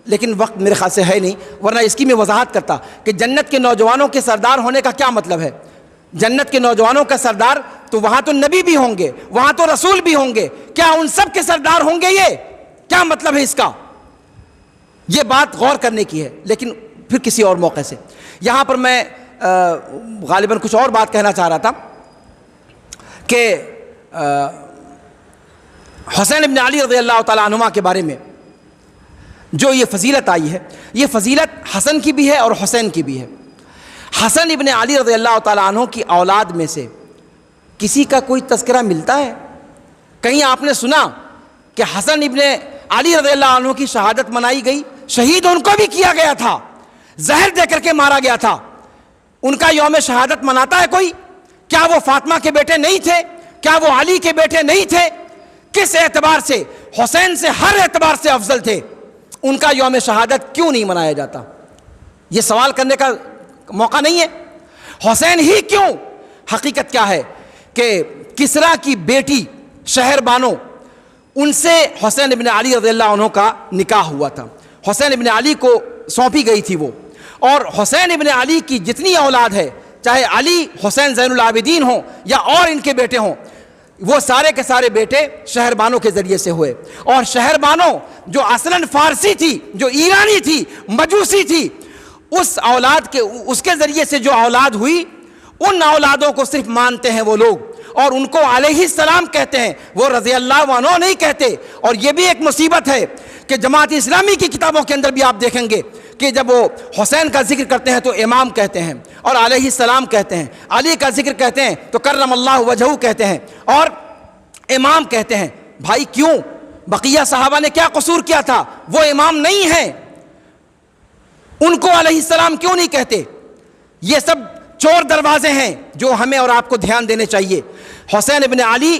لیکن وقت میرے خیال سے ہے نہیں، ورنہ اس کی میں وضاحت کرتا کہ جنت کے نوجوانوں کے سردار ہونے کا کیا مطلب ہے۔ جنت کے نوجوانوں کا سردار تو وہاں تو نبی بھی ہوں گے، وہاں تو رسول بھی ہوں گے، کیا ان سب کے سردار ہوں گے؟ یہ کیا مطلب ہے اس کا؟ یہ بات غور کرنے کی ہے، لیکن پھر کسی اور موقع سے۔ یہاں پر میں غالباً کچھ اور بات کہنا چاہ رہا تھا کہ حسین ابن علی رضی اللہ تعالیٰ عنہما کے بارے میں جو یہ فضیلت آئی ہے، یہ فضیلت حسن کی بھی ہے اور حسین کی بھی ہے۔ حسن ابن علی رضی اللہ تعالیٰ عنہ کی اولاد میں سے کسی کا کوئی تذکرہ ملتا ہے؟ کہیں آپ نے سنا کہ حسن ابن علی رضی اللہ عنہ کی شہادت منائی گئی؟ شہید ان کو بھی کیا گیا تھا، زہر دے کر کے مارا گیا تھا۔ ان کا یوم شہادت مناتا ہے کوئی؟ کیا وہ فاطمہ کے بیٹے نہیں تھے؟ کیا وہ علی کے بیٹے نہیں تھے؟ کس اعتبار سے حسین سے ہر اعتبار سے افضل تھے، ان کا یوم شہادت کیوں نہیں منایا جاتا؟ یہ سوال کرنے کا موقع نہیں ہے؟ حسین ہی کیوں؟ حقیقت کیا ہے کہ کسریٰ کی بیٹی شہر بانو، ان سے حسین ابن علی رضی اللہ عنہ کا نکاح ہوا تھا، حسین ابن علی کو سونپی گئی تھی وہ، اور حسین ابن علی کی جتنی اولاد ہے، چاہے علی حسین زین العابدین ہوں یا اور ان کے بیٹے ہوں، وہ سارے کے سارے بیٹے شہر بانو کے ذریعے سے ہوئے۔ اور شہر بانو جو اصلاً فارسی تھی، جو ایرانی تھی، مجوسی تھی، اس اولاد کے اس کے ذریعے سے جو اولاد ہوئی، ان اولادوں کو صرف مانتے ہیں وہ لوگ، اور ان کو علیہ السلام کہتے ہیں، وہ رضی اللہ عنہ نہیں کہتے۔ اور یہ بھی ایک مصیبت ہے کہ جماعت اسلامی کی کتابوں کے اندر بھی آپ دیکھیں گے کہ جب وہ حسین کا ذکر کرتے ہیں تو امام کہتے ہیں اور علیہ السلام کہتے ہیں، علی کا ذکر کرتے ہیں تو کرم اللہ وجہہ کہتے ہیں اور امام کہتے ہیں۔ بھائی کیوں؟ بقیہ صحابہ نے کیا قصور کیا تھا؟ وہ امام نہیں ہیں، ان کو علیہ السلام کیوں نہیں کہتے؟ یہ سب چور دروازے ہیں جو ہمیں اور آپ کو دھیان دینے چاہیے۔ حسین ابن علی